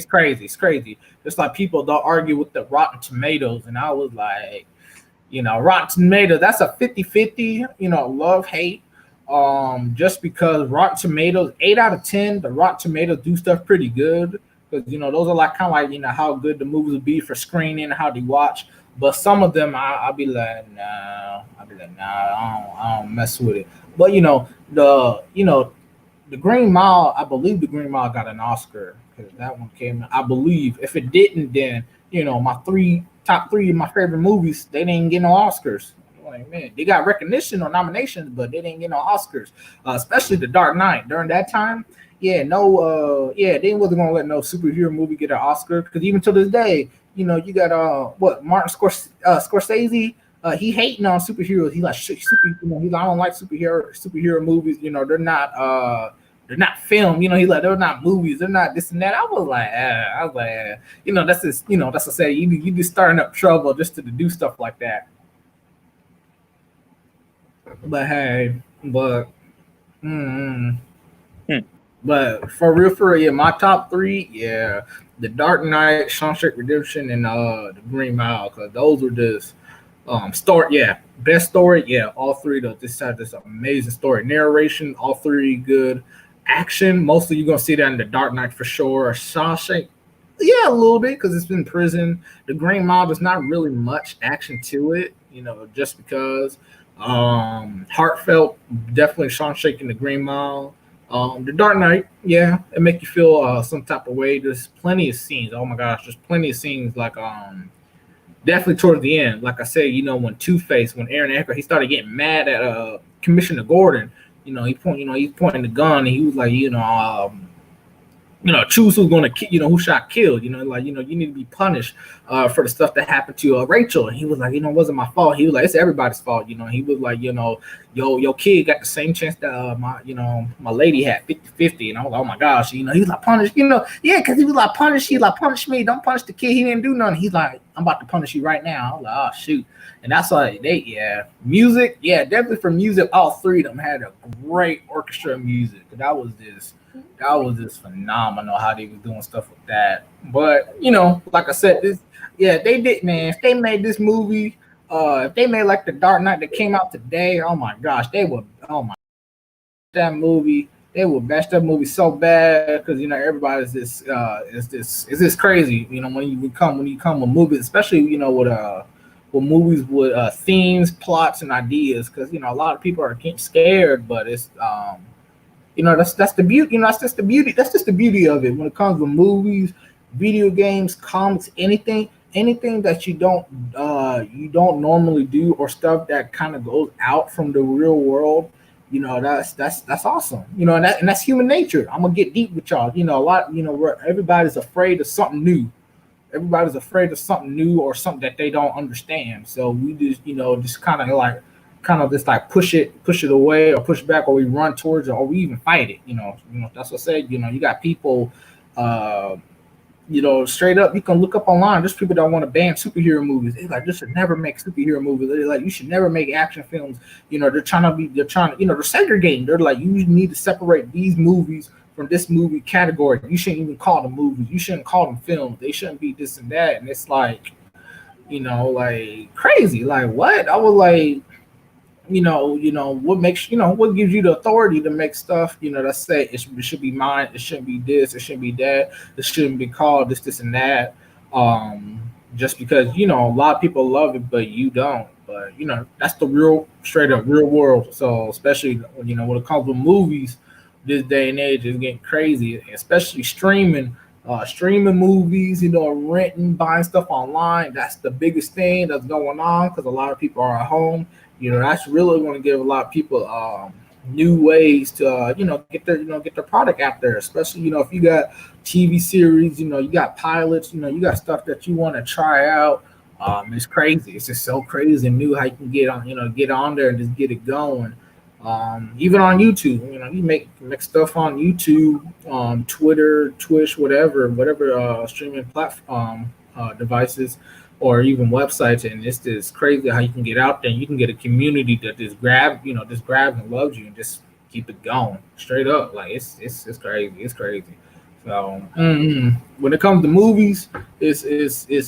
crazy. It's crazy. Just like people don't argue with the Rotten Tomatoes, and I was like, Rotten Tomatoes, that's a 50-50. Love hate. Just because Rotten Tomatoes, 8 out of 10, the Rotten Tomatoes do stuff pretty good because those are like kind of like how good the movies will be for screening and how they watch. But some of them, I'll be like, nah, I don't mess with it. But the Green Mile, I believe the Green Mile got an Oscar because that one came out. I believe if it didn't, then my top three of my favorite movies, they didn't get no Oscars. Like, man, they got recognition or nominations, but they didn't get no Oscars. Especially The Dark Knight during that time. They wasn't gonna let no superhero movie get an Oscar because even to this day, you got Martin Scorsese. He hating on superheroes. He like he's like, I don't like superhero movies. They're not film. He's like, they're not movies. They're not this and that. I was like, that's just that's to say you just starting up trouble just to do stuff like that. But hey, but for real, yeah, my top three, yeah, The Dark Knight, Shawshank Redemption, and The Green Mile, because those were just best story, yeah, all three of those. This had this amazing story, narration, all three good, action. Mostly you're gonna see that in The Dark Knight for sure. Shawshank, yeah, a little bit because it's been prison. The Green Mile, there's not really much action to it, just because. Heartfelt, definitely Shawshank and The Green Mile. The Dark Knight, yeah, it make you feel some type of way. There's plenty of scenes. Oh my gosh, there's plenty of scenes like definitely towards the end. Like I said, when Two-Face, when Aaron Eckhart, he started getting mad at Commissioner Gordon. He's pointing the gun, and he was like, choose who's gonna kill, who shot killed, you need to be punished for the stuff that happened to Rachel. And he was like, it wasn't my fault. He was like, it's everybody's fault. He was like, your kid got the same chance that my lady had, 50-50. And I was like, oh my gosh, he was like, punish, yeah, because he was like, punish me, don't punish the kid. He didn't do nothing. He's like, I'm about to punish you right now. I was like, oh shoot. And that's why music, definitely for music, all three of them had a great orchestra of music. That was just phenomenal how they were doing stuff with that. But like I said, they did, man. If they made this movie, if they made like The Dark Knight that came out today, oh my gosh, they would that movie. They would bash that movie so bad because everybody's this is this crazy. When you come with movies, especially with movies with themes, plots, and ideas, because a lot of people are getting scared, but it's that's the beauty. That's just the beauty. That's just the beauty of it when it comes to movies, video games, comics, anything that you don't normally do, or stuff that kind of goes out from the real world. That's awesome. And that's human nature. I'm gonna get deep with y'all. A lot. Where everybody's afraid of something new. Everybody's afraid of something new or something that they don't understand. So we just kind of just like push it away or push back, or we run towards it, or we even fight it. That's what I said. You got people, straight up. You can look up online. There's people that want to ban superhero movies. They're like, this should never make superhero movies. They're like, you should never make action films. They're segregating. They're like, you need to separate these movies from this movie category. You shouldn't even call them movies. You shouldn't call them films. They shouldn't be this and that. And it's like, like crazy. Like what? I was like, what makes what gives you the authority to make stuff, that say it should be mine, it shouldn't be this, it shouldn't be that, it shouldn't be called this and that. Just because a lot of people love it, but you don't. But that's the real straight up real world. So especially when when it comes to movies, this day and age is getting crazy, especially streaming. Streaming movies, renting, buying stuff online. That's the biggest thing that's going on because a lot of people are at home. That's really going to give a lot of people new ways to get their product out there. Especially if you got TV series, you got pilots, you got stuff that you want to try out. It's crazy. It's just so crazy and new how you can get on there and just get it going. Even on YouTube, you make stuff on YouTube, Twitter, Twitch, whatever streaming platform devices, or even websites, and it's just crazy how you can get out there and you can get a community that just grabs and loves you and just keep it going straight up. Like it's crazy. It's crazy. So when it comes to movies, it's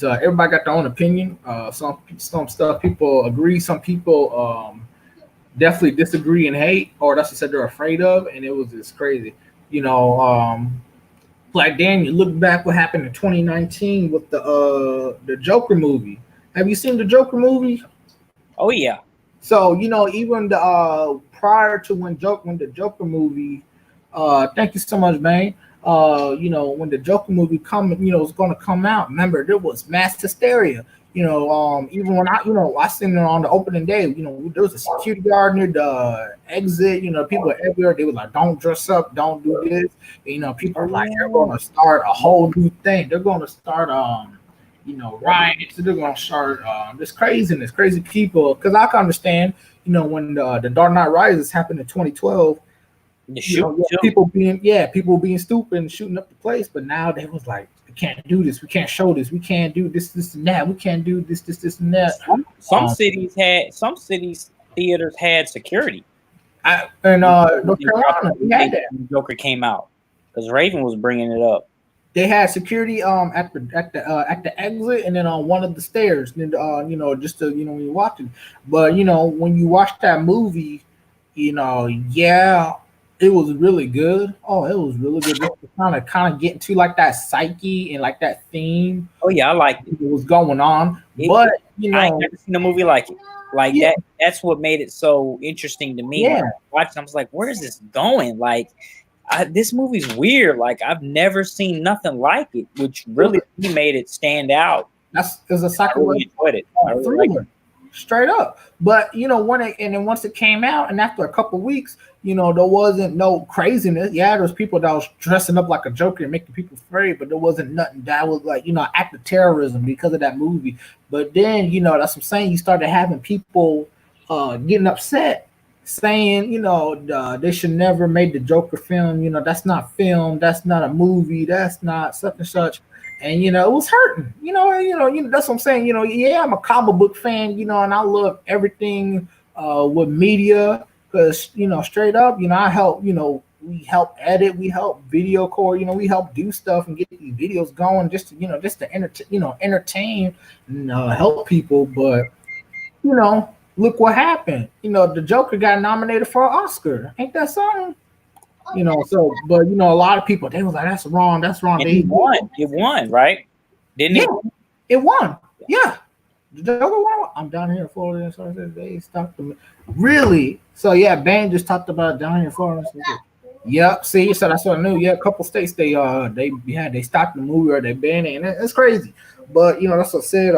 everybody got their own opinion. Some stuff people agree, some people definitely disagree and hate, or that's what said they're afraid of, and it was just crazy. Like Daniel, look back what happened in 2019 with the Joker movie. Have you seen the Joker movie? Oh yeah. So even the prior to when the Joker movie, thank you so much, man. When the Joker movie was going to come out, remember there was mass hysteria. Even when I seen it on the opening day, there was a security guard near the exit. People everywhere. They were like, "Don't dress up, don't do this." People are like, "They're going to start a whole new thing. They're going to start, riots. They're going to start this craziness, crazy people." Because I can understand, when the Dark Knight Rises happened in 2012. People being stupid and shooting up the place, but now they was like, we can't do this, we can't show this, we can't do this and that, we can't do this and that. Some cities theaters had security. North Carolina, we had that. Joker came out because Raven was bringing it up. They had security at the exit and then on one of the stairs. And just to when you watch it, but when you watch that movie, it was really good. Oh, it was really good. Just to kind of get into like that psyche and like that theme. Oh yeah, I liked it. What was going on, but I ain't never seen a movie like it. Like that. That's what made it so interesting to me. Yeah. When I watched it, I was like, "Where is this going?" Like, this movie's weird. Like, I've never seen nothing like it, which really made it stand out. It was a psychological. I really enjoyed it. Straight up. But once it came out, and after a couple weeks, there wasn't no craziness. Yeah, there was people that was dressing up like a Joker and making people afraid, but there wasn't nothing that was like act of terrorism because of that movie. But then that's what I'm saying. You started having people getting upset, saying they should never make the Joker film. That's not film. That's not a movie. That's not such and such. And it was hurting. That's what I'm saying. I'm a comic book fan. And I love everything with media because straight up, I help. We help edit, we help video core. We help do stuff and get these videos going just to entertain and help people. But look what happened. The Joker got nominated for an Oscar. Ain't that something? But a lot of people they was like, that's wrong. And it won, right? Didn't it? It won. Yeah. The Joker won. I'm down here in Florida, so they stopped them. Really? So yeah, Bane just talked about down here in Florida. Yep. See, so that's what I knew. Yeah, a couple states they stopped the movie or they banned it, and it's crazy. But that's what I said.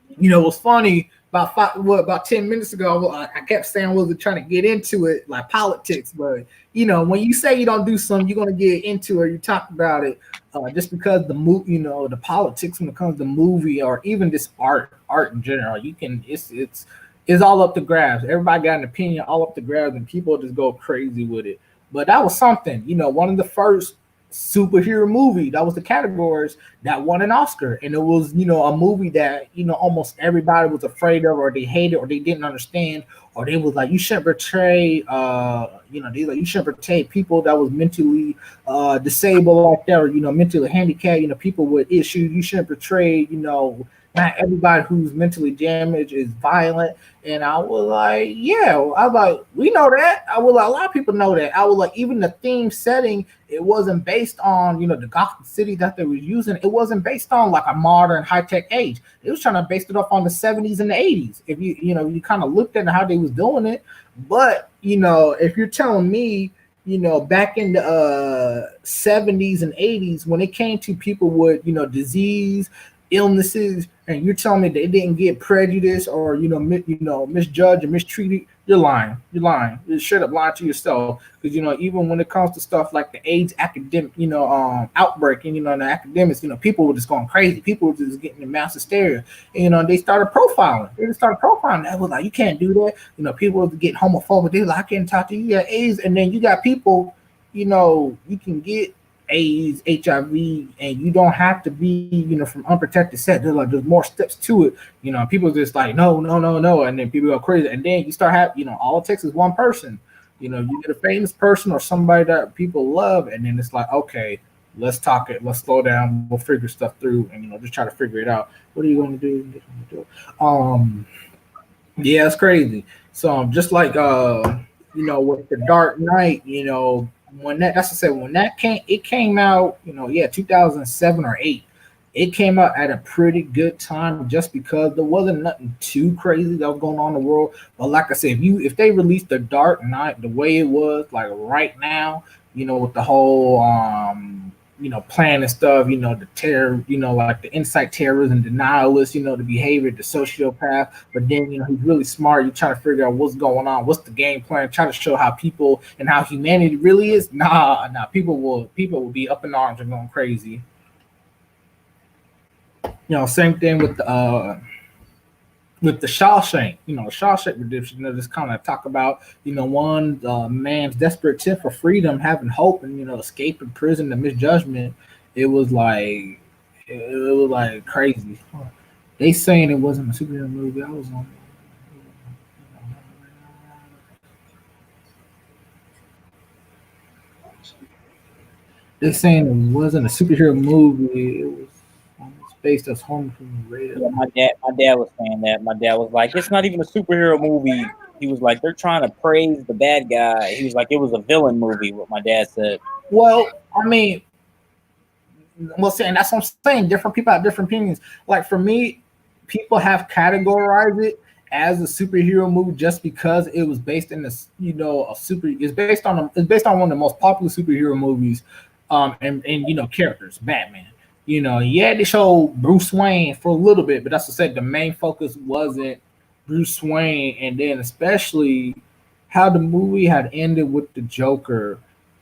It was funny. About 10 minutes ago, I kept saying I wasn't trying to get into it like politics, but when you say you don't do something, you're gonna get into it. You talk about it just because the movie, the politics when it comes to movie or even this art in general, it's all up to grabs. Everybody got an opinion, all up to grabs, and people just go crazy with it. But that was something, one of the first superhero movie. That was the categories that won an Oscar, and it was a movie that almost everybody was afraid of, or they hated, or they didn't understand, or they was like, you shouldn't portray they like, you shouldn't portray people that was mentally disabled like that, or mentally handicapped, people with issues. You shouldn't portray not everybody who's mentally damaged is violent. And I was like, yeah, I was like, we know that. I was like, a lot of people know that. I was like, even the theme setting, it wasn't based on, the Gotham City that they were using. It wasn't based on like a modern high-tech age. They was trying to base it off on the 70s and the 80s. If you kind of looked at how they was doing it. But, if you're telling me, back in the 70s and 80s, when it came to people with, disease, illnesses, and you're telling me they didn't get prejudiced or misjudged or mistreated, you're lying. You're straight up lying to yourself. Because even when it comes to stuff like the AIDS academic outbreak, and the academics, people were just going crazy. People were just getting the mass hysteria. And, they started profiling. That was like, you can't do that. People were getting homophobic. They were like, I can't talk to you. You got AIDS. And then you got people, you can get AIDS, HIV, and you don't have to be, from unprotected sex. There's more steps to it. People just like, no, and then people go crazy, and then you start having, all it takes is one person. You get a famous person or somebody that people love, and then it's like, okay, let's talk it, let's slow down, we'll figure stuff through, and just try to figure it out. What are you going to do? Yeah, it's crazy. So just like with the Dark Knight, when it came out, 2007 or 8. It came out at a pretty good time, just because there wasn't nothing too crazy that was going on in the world. But like I said, if they released the Dark Knight the way it was, like right now, with the whole plan and stuff, the terror, like the insight terrorism, denialists, the behavior, the sociopath. But then, he's really smart. You're trying to figure out what's going on, what's the game plan, try to show how people and how humanity really is. Nah, people will be up in arms and going crazy. Same thing with the Shawshank, Shawshank Redemption. Just kind of talk about, one man's desperate attempt for freedom, having hope, and escaping prison, the misjudgment. It was like crazy. They saying it wasn't a superhero movie. I was on. They saying it wasn't a superhero movie. It was based as home from radio. Yeah, my dad was saying that. My dad was like, it's not even a superhero movie. He was like, they're trying to praise the bad guy. He was like, it was a villain movie, what my dad said. Well, I mean, and that's what I'm saying. Different people have different opinions. Like for me, people have categorized it as a superhero movie just because it was based in this, it's based on one of the most popular superhero movies, and characters, Batman. They showed Bruce Wayne for a little bit, but that's what I said. The main focus wasn't Bruce Wayne, and then especially how the movie had ended with the Joker.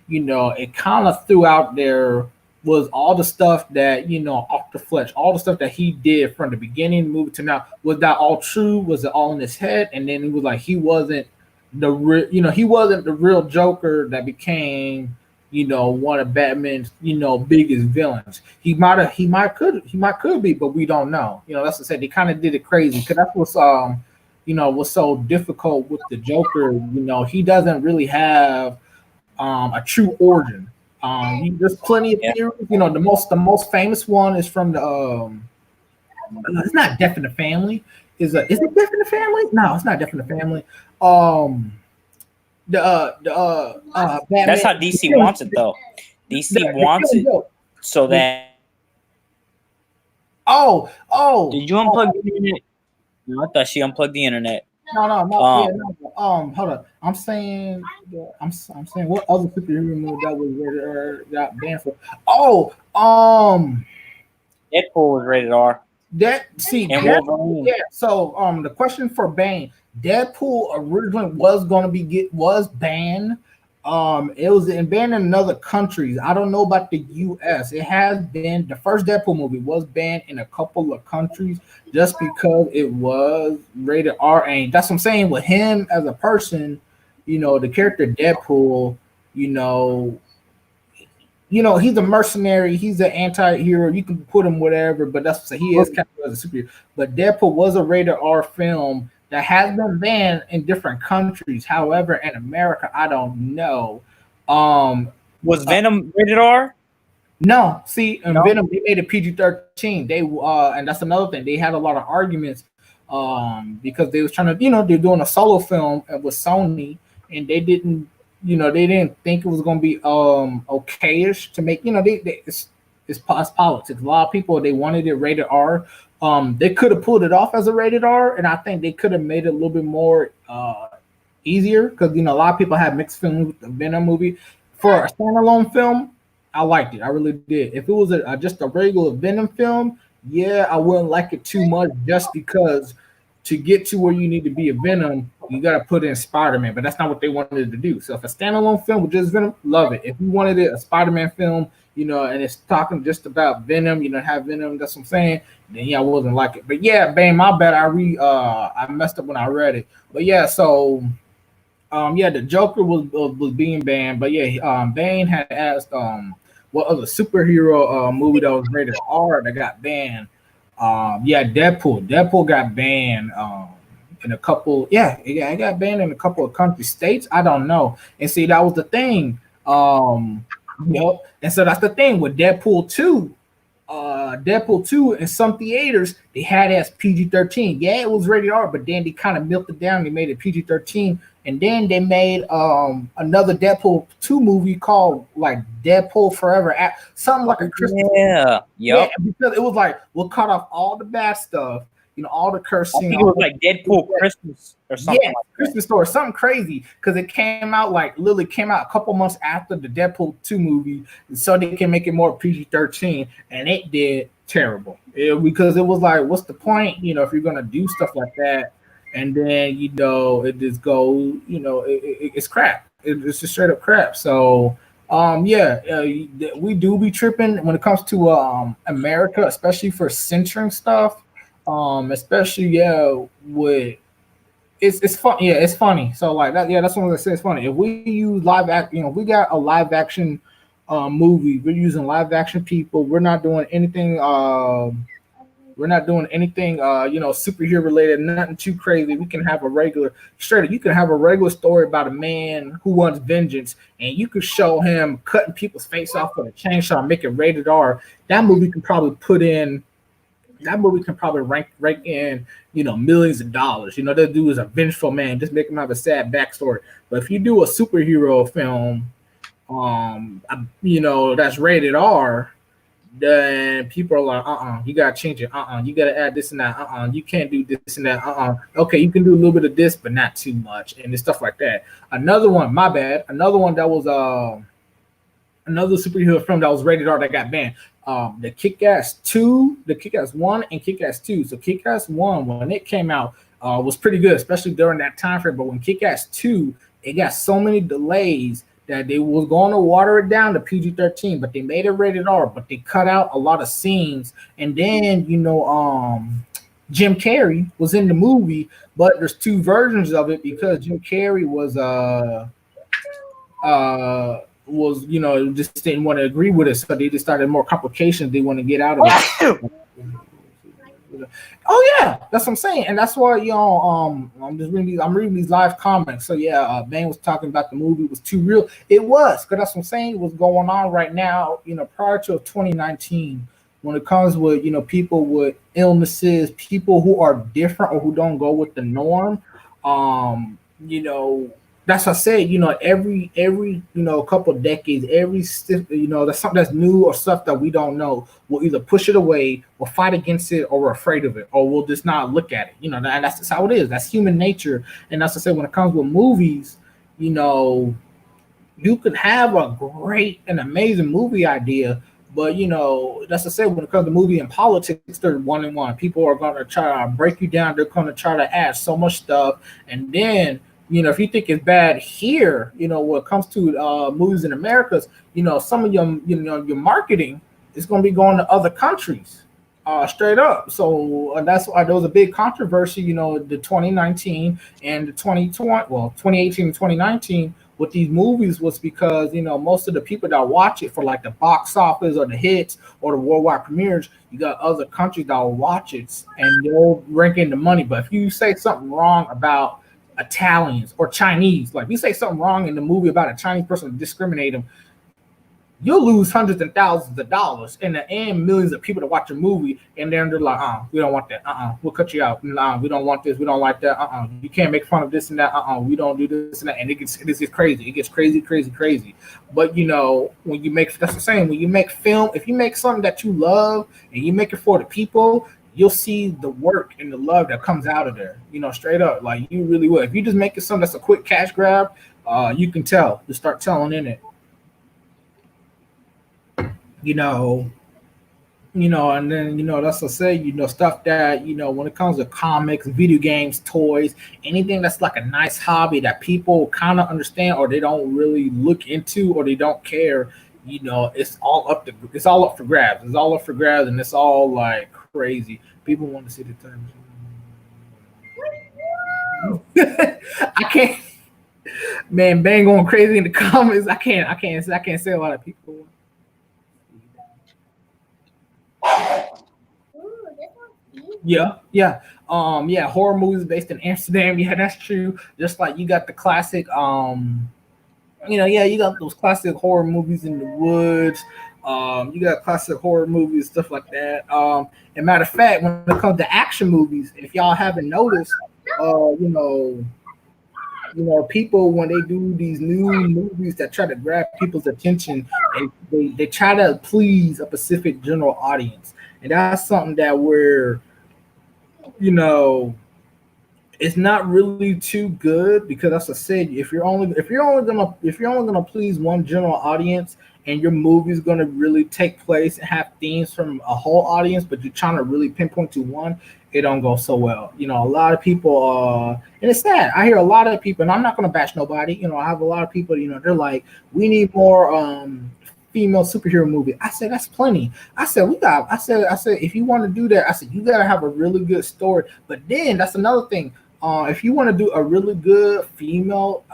It kind of threw out there was all the stuff that off the flesh, all the stuff that he did from the beginning of the movie to now. Was that all true? Was it all in his head? And then it was like he wasn't the real Joker that became one of Batman's, biggest villains. He could be, but we don't know. That's what I said. They kind of did it crazy because that's what's what's so difficult with the Joker. He doesn't really have a true origin. There's plenty of theories. The most famous one is from the it's not Death in the Family. Is it Death in the Family? No, it's not Death in the Family. Batman. That's how DC wants it, though. DC wants it so that. Oh! Did you unplug the internet? No, I thought she unplugged the internet. No. Hold on. I'm saying what other superhero movie that was rated got banned for? Deadpool was rated R. Wolverine. Yeah. So the question for Bane, Deadpool originally was banned. It was banned in other countries. I don't know about the US. It has been, the first Deadpool movie was banned in a couple of countries just because it was rated R. And that's what I'm saying with him as a person, the character Deadpool, you know, he's a mercenary. He's an anti-hero. You can put him whatever, but that's what he is kind of as a superhero. But Deadpool was a rated R film that has been banned in different countries. However, in America, I don't know. Was Venom rated R? No, see, in Venom they made it PG-13. They and that's another thing. They had a lot of arguments because they was trying to, you know, they're doing a solo film with Sony, and they didn't, you know, they didn't think it was going to be okayish to make, you know, it's politics. A lot of people, they wanted it rated R. They could have pulled it off as a rated R, and I think they could have made it a little bit more easier because, you know, a lot of people have mixed feelings with the Venom movie. For a standalone film, I liked it. I really did. If it was just a regular Venom film, yeah, I wouldn't like it too much just because to get to where you need to be a Venom, you got to put in Spider-Man, but that's not what they wanted to do. So if a standalone film with just Venom, love it. If you wanted it a Spider-Man film, you know, and it's talking just about Venom, you know, have Venom, that's what I'm saying, then yeah, I wasn't like it. But yeah, Bane, my bad. I messed up when I read it. But yeah, so yeah, the Joker was being banned, but yeah, Bane had asked what other superhero movie that was rated R that got banned. Yeah, Deadpool. Deadpool got banned in a couple. Yeah, it got banned in a couple of country states. I don't know. And see, that was the thing. You know, and so that's the thing with Deadpool 2. Deadpool 2 in some theaters they had as PG-13. Yeah, it was rated R, but then they kind of milked it down. They made it PG-13, and then they made another Deadpool 2 movie called like Deadpool Forever, something like a Christmas. Yeah, yeah, because it was like we'll cut off all the bad stuff, you know, all the cursing. It was like Deadpool Christmas or something. Yeah, like Christmas Story, something crazy, because it came out like literally came out a couple months after the Deadpool 2 movie, so they can make it more PG-13, and it did terrible because it was like, what's the point, you know, if you're gonna do stuff like that, and then you know it just goes, you know, it's crap. It's just straight up crap. So we do be tripping when it comes to America, especially for censoring stuff. Especially with it's fun. Yeah, it's funny. So like that. Yeah, that's what I say. It's funny. If we use live act, you know, we got a live action movie. We're using live action people. We're not doing anything. We're not doing anything. You know, superhero related. Nothing too crazy. We can have a regular straight up. You can have a regular story about a man who wants vengeance, and you could show him cutting people's face off with a chainsaw, and make it rated R. That movie can probably rank in, you know, millions of dollars. You know, that dude is a vengeful man. Just make him have a sad backstory. But if you do a superhero film, you know, that's rated R, then people are like, you gotta change it. You gotta add this and that. You can't do this and that. Okay, you can do a little bit of this, but not too much, and it's stuff like that. Another one, my bad. Another one that was another superhero film that was rated R that got banned. The Kick-Ass 2, the Kick-Ass 1 and Kick-Ass 2. So Kick-Ass 1, when it came out, was pretty good, especially during that time frame. But when Kick-Ass 2, it got so many delays that they was going to water it down to PG-13, but they made it rated R, but they cut out a lot of scenes. And then, you know, Jim Carrey was in the movie, but there's two versions of it because Jim Carrey was, you know, just didn't want to agree with it, so they just started more complications they want to get out of it. Oh yeah, that's what I'm saying, and that's why, you know, I'm reading these live comments. So yeah, Bane was talking about the movie was too real. It was, because that's what I'm saying. What's going on right now, you know, prior to 2019, when it comes with, you know, people with illnesses, people who are different or who don't go with the norm, you know. That's what I said, you know, every you know, couple of decades, you know, that's something that's new or stuff that we don't know. We'll either push it away, we'll fight against it, or we're afraid of it, or we'll just not look at it. You know, and that's just how it is. That's human nature. And that's what I said, when it comes with movies, you know, you could have a great and amazing movie idea, but, you know, that's what I said, when it comes to movie and politics, they're one and one. People are going to try to break you down. They're going to try to add so much stuff, and then, you know, if you think it's bad here, you know, when it comes to movies in Americas, you know, some of your, you know, your marketing is going to be going to other countries, straight up. So that's why there was a big controversy, you know, the 2019 and the 2020, well, 2018 and 2019, with these movies was because most of the people that watch it for like the box office or the hits or the worldwide premieres, you got other countries that will watch it and they'll rank in the money. But if you say something wrong about Italians or Chinese, like you say something wrong in the movie about a Chinese person, discriminate them, you'll lose hundreds and thousands of dollars. In the end, millions of people to watch a movie, and then they're like, we don't want that. We'll cut you out. Nah, we don't want this. We don't like that. You can't make fun of this and that. We don't do this and that. And this is crazy. It gets crazy, crazy, crazy. But when you make, that's the same. When you make film, if you make something that you love and you make it for the people, you'll see the work and the love that comes out of there. Straight up, like you really will. If you just make it something that's a quick cash grab, you can tell. You start telling in it. And then that's what I say, stuff that when it comes to comics, video games, toys, anything that's like a nice hobby that people kind of understand or they don't really look into or they don't care, it's all up for grabs. It's all up for grabs, and it's all like crazy. People want to see the time. I can't, man. Bang going crazy in the comments. I can't say a lot of people. Yeah. Horror movies based in Amsterdam. Yeah, that's true. Just like you got the classic, you got those classic horror movies in the woods. You got classic horror movies, stuff like that. And matter of fact, when it comes to action movies, if y'all haven't noticed, people when they do these new movies that try to grab people's attention, they try to please a specific general audience, and that's something that we're it's not really too good, because as I said, if you're only gonna please one general audience and your movie is gonna really take place and have themes from a whole audience, but you're trying to really pinpoint to one, it don't go so well. A lot of people and it's sad. I hear a lot of people, and I'm not gonna bash nobody. I have a lot of people, they're like, we need more female superhero movie. I said that's plenty. I said if you want to do that, I said you gotta have a really good story. But then that's another thing. If you want to do a really good female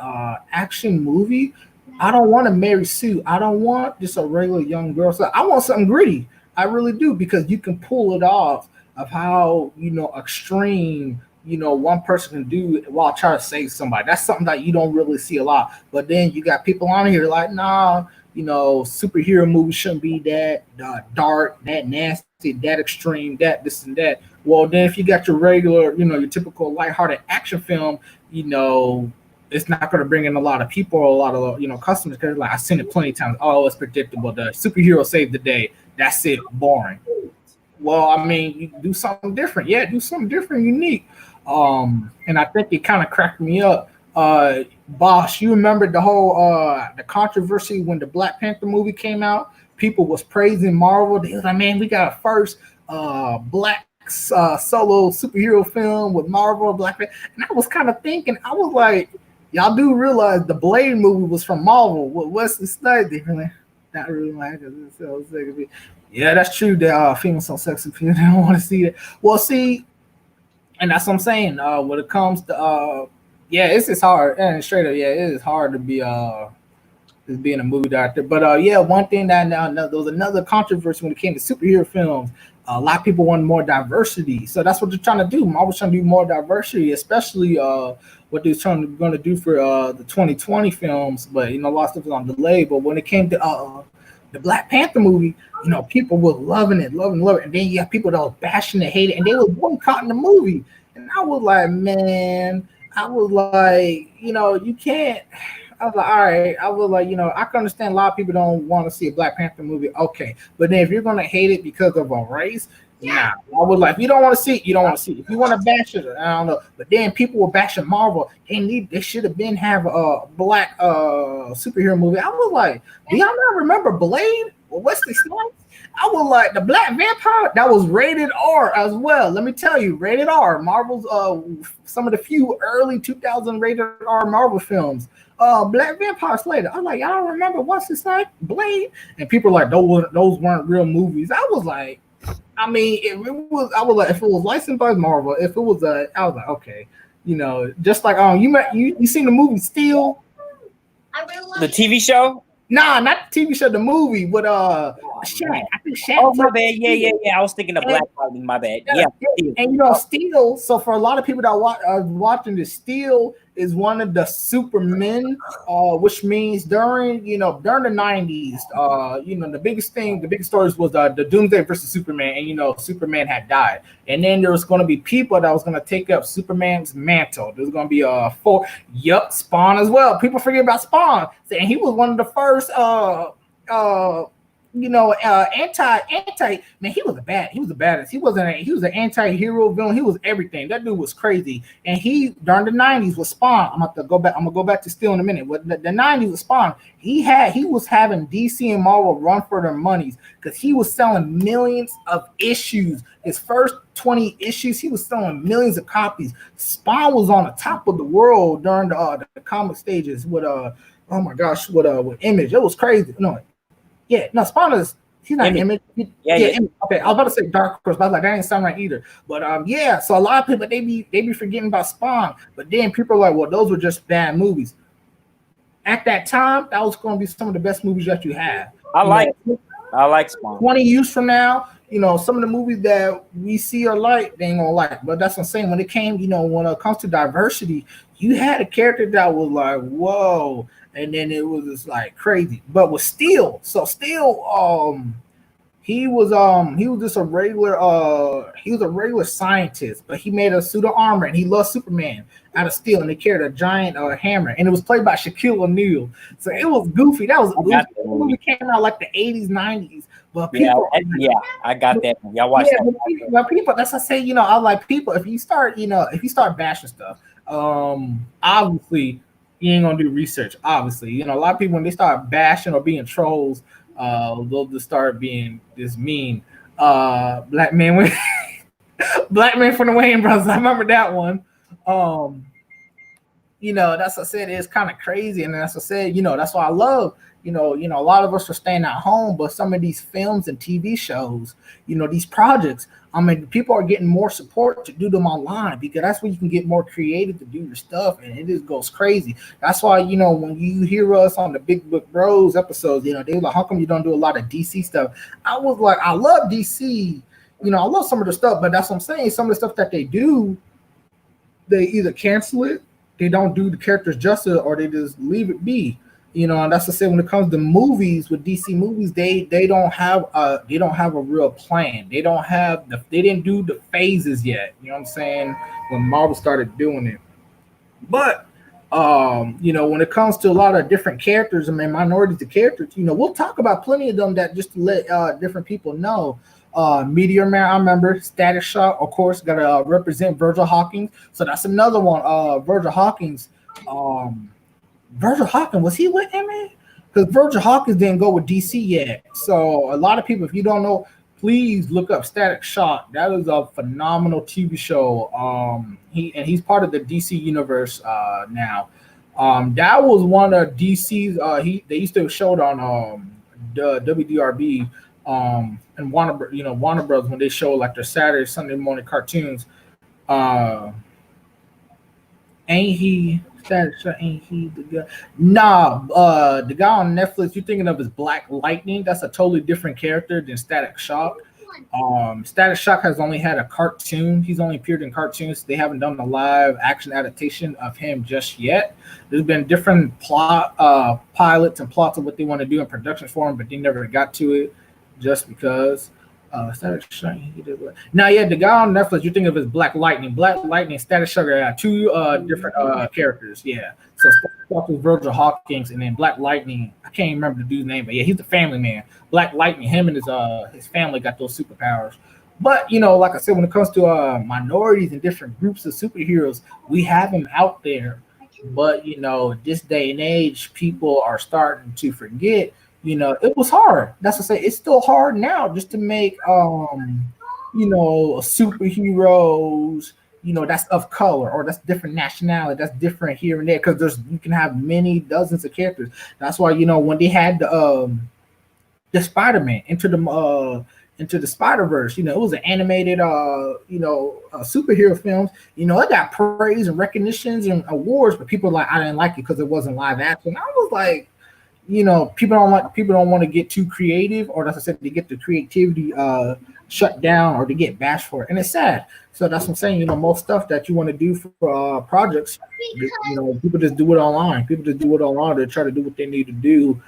action movie, I don't want a Mary Sue. I don't want just a regular young girl. So I want something gritty. I really do, because you can pull it off of how extreme one person can do while trying to save somebody. That's something that you don't really see a lot. But then you got people on here like, nah, superhero movies shouldn't be that dark, that nasty, that extreme, that this and that. Well, then if you got your regular, your typical lighthearted action film, it's not going to bring in a lot of people or a lot of customers, because like I've seen it plenty of times. Oh, it's predictable. The superhero saved the day. That's it. Boring. Well, I mean, you do something different. Yeah, do something different, unique. And I think it kind of cracked me up. Boss, you remember the whole the controversy when the Black Panther movie came out? People was praising Marvel. They was like, man, we got a first black solo superhero film with Marvel, Black Panther. And I was kind of thinking, I was like, y'all do realize the Blade movie was from Marvel with Wesley Snipes. They really not really like it. Yeah, that's true. That females so sexy, people don't want to see it. Well, see, and that's what I'm saying. When it comes to it's just hard, and straight up, it is hard to be just being a movie director. But one thing that there was another controversy when it came to superhero films. A lot of people want more diversity, so that's what they're trying to do. Marvel's trying to do more diversity, especially what they're going to do for the 2020 films. But a lot of stuff is on delay. But when it came to the Black Panther movie, people were loving it, and then you have people that were bashing it, hating it, and they were boycotting the movie. And I was like, man. You can't. I was like, all right. I was like, I can understand a lot of people don't want to see a Black Panther movie. Okay. But then if you're going to hate it because of a race, nah. I was like, if you don't want to see it, you don't want to see it. If you want to bash it, I don't know. But then people were bashing Marvel. They should have been have a black superhero movie. I was like, do y'all not remember Blade or Wesley Snipes? I was like, the Black Vampire, that was rated R as well. Let me tell you, rated R. Marvel's some of the few early 2000 rated R Marvel films. Black Vampire Slayer. I'm like, y'all remember what's his name? Blade? And people are like, those weren't real movies. I was like, I mean, if it was licensed by Marvel, if it was I was like, okay, just like you seen the movie Steel. The TV show? Nah, not the TV show, the movie with Shaq. I think Shaq. Oh, my bad. Yeah. I was thinking of Black Lightning. My bad. Yeah. And Steel. So for a lot of people that are watching this, Steel is one of the Supermen, which means during the 90s, the biggest stories was the Doomsday versus Superman, and Superman had died, and then there was going to be people that was going to take up Superman's mantle. There's going to be Spawn as well. People forget about Spawn, and he was one of the first anti man. He was a badass. He was an anti-hero villain. He was everything. That dude was crazy. And he during the 90s was Spawn. I'm gonna go back to Steel in a minute. But the 90s was Spawn. He was having DC and Marvel run for their monies because he was selling millions of issues. His first 20 issues, he was selling millions of copies. Spawn was on the top of the world during the comic stages with with Image. It was crazy. Spawn is, he's not Image. Image. Okay, I was about to say Dark Horse, but I was like, that ain't sound right either. But so a lot of people they be forgetting about Spawn, but then people are like, well, those were just bad movies. At that time, that was going to be some of the best movies that you have. I like Spawn. 20 years from now, some of the movies that we see are like, they ain't gonna like. But that's what I'm saying. When it comes to diversity, you had a character that was like, whoa. And then it was just like crazy. But with Steel, he was just a regular scientist, but he made a suit of armor and he loved Superman out of steel, and they carried a giant hammer, and it was played by Shaquille O'Neal. So it was goofy. The movie came out like the 80s, 90s. But people, I got that. Y'all watch that. But people, that's what I say. I like people. If you start bashing stuff, obviously. You ain't gonna do research, obviously. A lot of people when they start bashing or being trolls, they'll just start being this mean. Black man from the Wayne Brothers. I remember that one. That's what I said. It's kind of crazy, and that's what I said. That's why I love. A lot of us are staying at home, but some of these films and TV shows, these projects. I mean, people are getting more support to do them online because that's where you can get more creative to do your stuff, and it just goes crazy. That's why, when you hear us on the Big Book Bros episodes, they were like, how come you don't do a lot of DC stuff? I was like, I love DC. I love some of the stuff, but that's what I'm saying. Some of the stuff that they do, they either cancel it, they don't do the characters justice, or they just leave it be. And that's to say when it comes to movies with DC movies, they don't have a real plan. They didn't do the phases yet. You know what I'm saying? When Marvel started doing it. But when it comes to a lot of different characters, minorities of characters, we'll talk about plenty of them that just to let different people know. Meteor Man, I remember. Static Shock, of course, gotta represent Virgil Hawkins. So that's another one. Virgil Hawkins. Virgil Hawkins, was he with him? Because Virgil Hawkins didn't go with DC yet. So a lot of people, if you don't know, please look up Static Shock. That is a phenomenal TV show. He's part of the DC universe now. That was one of DC's. They used to show it on the WDRB and Warner Brothers when they show like their Saturday, Sunday morning cartoons. Ain't he? Ain't he the guy? Nah, the guy on Netflix you're thinking of is Black Lightning. That's a totally different character than Static Shock. Static Shock has only had a cartoon. He's only appeared in cartoons. They haven't done a live action adaptation of him just yet. There's been different pilots and plots of what they want to do in production for him, but they never got to it just because. Static Shock. Now, the guy on Netflix you're thinking of is Black Lightning. Black Lightning, Static Shock are two different characters. Yeah. So Static Shock was Virgil Hawkins, and then Black Lightning. I can't remember the dude's name, but he's the family man. Black Lightning. Him and his family got those superpowers. But like I said, when it comes to minorities and different groups of superheroes, we have them out there. But this day and age, people are starting to forget. It was hard. That's to say, it's still hard now just to make, superheroes, that's of color or that's different nationality, that's different here and there. Because you can have many dozens of characters. That's why when they had the Spider-Man into the Into the Spider-Verse. You know, it was an animated superhero films. You know, it got praise and recognitions and awards, but people like I didn't like it because it wasn't live action. I was like, you know, people don't want to get too creative, or as I said, to get the creativity shut down or to get bashed for it, and it's sad. So that's what I'm saying. You know, most stuff that you want to do for projects, you know, people just do it online. People just do it online to try to do what they need to do,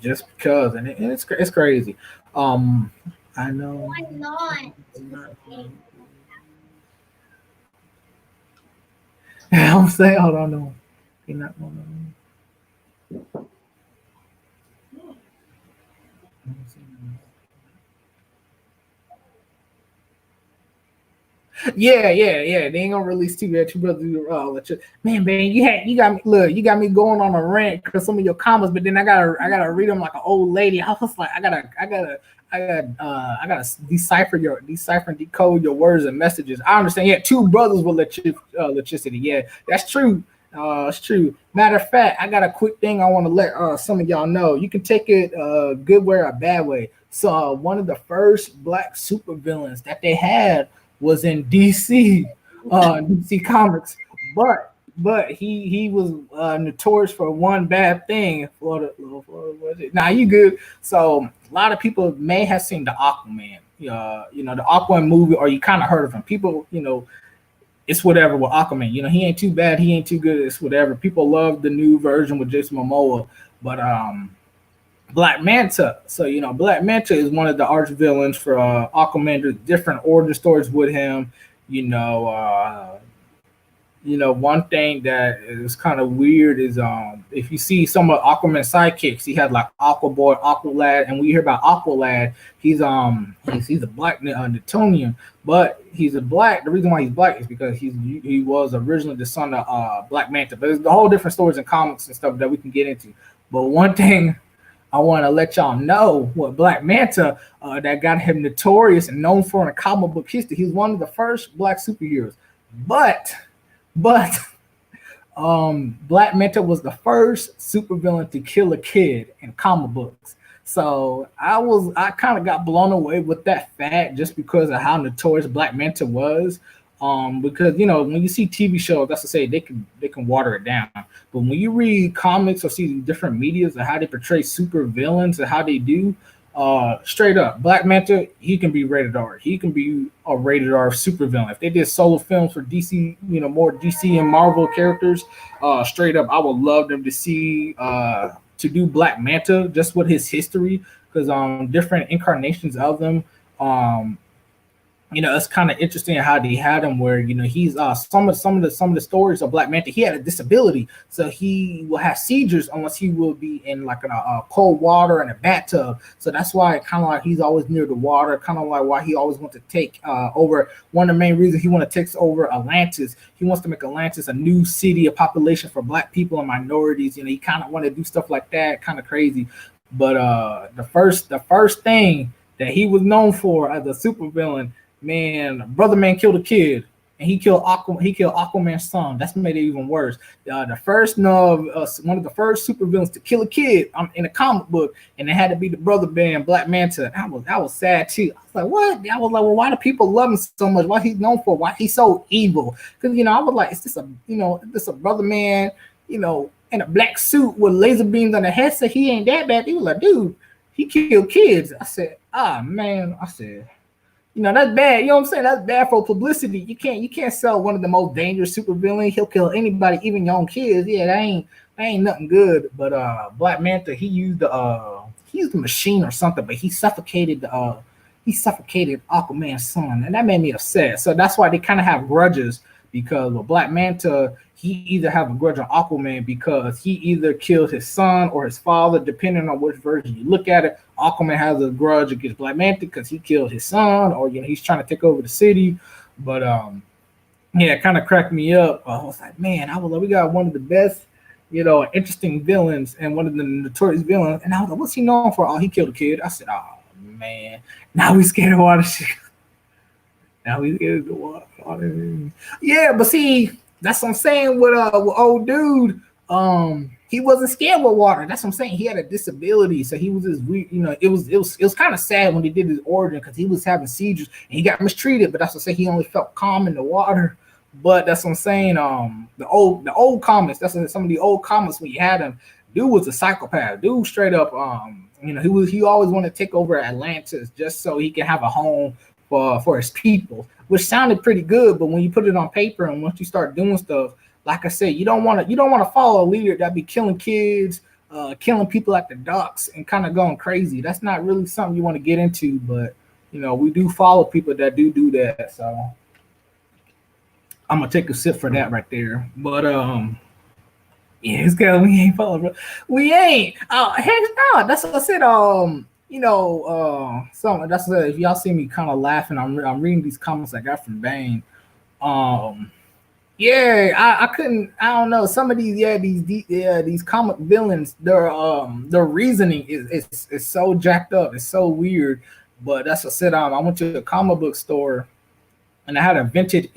just because, and it's crazy. I know. Why not? I'm saying, hold on, no, you're not going to. Yeah. They ain't gonna release two brothers. Man, you got me going on a rant because some of your comments, but then I gotta read them like an old lady. I was like, I gotta decipher and decode your words and messages. I understand. Yeah, two brothers with electricity. Yeah, that's true. It's true. Matter of fact, I got a quick thing I want to let some of y'all know. You can take it good way or bad way. So one of the first black supervillains that they had was in DC, DC Comics, but he was notorious for one bad thing. Florida, was it? Nah, you good. So a lot of people may have seen the Aquaman, you know, the Aquaman movie, or you kind of heard of him. People, you know, it's whatever with Aquaman. You know, he ain't too bad, he ain't too good. It's whatever. People love the new version with Jason Momoa, but Black Manta. So, you know, Black Manta is one of the arch villains for Aquaman. There's different origin stories with him. One thing that is kind of weird is if you see some of Aquaman's sidekicks, he had like Aquaboy, Aqualad, and when you hear about Aqualad, he's a black Newtonian, but he's a black. The reason why he's black is because he was originally the son of Black Manta. But there's the whole different stories and comics and stuff that we can get into. But one thing I want to let y'all know what Black Manta that got him notorious and known for in a comic book history. He's one of the first black superheroes. But Black Manta was the first supervillain to kill a kid in comic books. So I kind of got blown away with that fact just because of how notorious Black Manta was. Because you know, when you see TV shows, that's to say they can water it down. But when you read comics or see different medias and how they portray super villains and how they do, straight up, Black Manta, he can be rated R. He can be a rated R super villain. If they did solo films for DC, you know, more DC and Marvel characters, straight up, I would love them to see to do Black Manta just with his history, because different incarnations of them. You know, it's kind of interesting how they had him where, you know, he's some of the stories of Black Manta, he had a disability, so he will have seizures unless he will be in like a cold water and a bathtub. So that's why kind of like he's always near the water, kind of like why he always wants to take over. One of the main reasons he want to take over Atlantis, he wants to make Atlantis a new city, a population for black people and minorities. You know, he kind of want to do stuff like that, kind of crazy. But the first thing that he was known for as a supervillain, man, Brother Man killed a kid, and he killed Aquaman's son. That's made it even worse. One of the first supervillains to kill a kid in a comic book, and it had to be the Brother Man, Black Manta. That was sad too. I was like, what? I was like, well, why do people love him so much? What he's known for? Why he's so evil? Because I was like, it's just a Brother Man, in a black suit with laser beams on the head. So he ain't that bad. He was like, dude, he killed kids. I said, man. I said, that's bad. You know what I'm saying? That's bad for publicity. You can't sell one of the most dangerous supervillains. He'll kill anybody, even your own kids. Yeah, that ain't nothing good. But Black Manta, he used the machine or something, but he suffocated Aquaman's son, and that made me upset. So that's why they kind of have grudges, because with Black Manta, he either have a grudge on Aquaman because he either killed his son or his father, depending on which version you look at it. Aquaman has a grudge against Black Manta because he killed his son, or he's trying to take over the city. But it kind of cracked me up. I was like, man, we got one of the best, interesting villains and one of the notorious villains. And I was like, what's he known for? Oh, he killed a kid. I said, oh man, now we scared of water shit. Now we scared of water. Yeah, but see, that's what I'm saying with old dude. he wasn't scared with water. That's what I'm saying. He had a disability, so he was this weird. You know, it was kind of sad when he did his origin because he was having seizures and he got mistreated. But that's what I'm saying. He only felt calm in the water. But that's what I'm saying. The old comics. That's what, some of the old comics when you had him. Dude was a psychopath. Dude straight up. You know, he always wanted to take over Atlantis just so he could have a home for his people, which sounded pretty good. But when you put it on paper and once you start doing stuff, like I said, you don't want to follow a leader that be killing kids, killing people at the docks, and kind of going crazy. That's not really something you want to get into. But you know, we do follow people that do that. So I'm gonna take a sip for that right there. But yeah, it's good. We ain't following, bro. We ain't. Heck no. That's what I said. You know, something. That's what, if y'all see me kind of laughing, I'm reading these comments I got from Bane. Yeah, I couldn't. I don't know. Some of these, these comic villains, their reasoning is so jacked up. It's so weird. But that's what I said. I went to a comic book store, and I had a vintage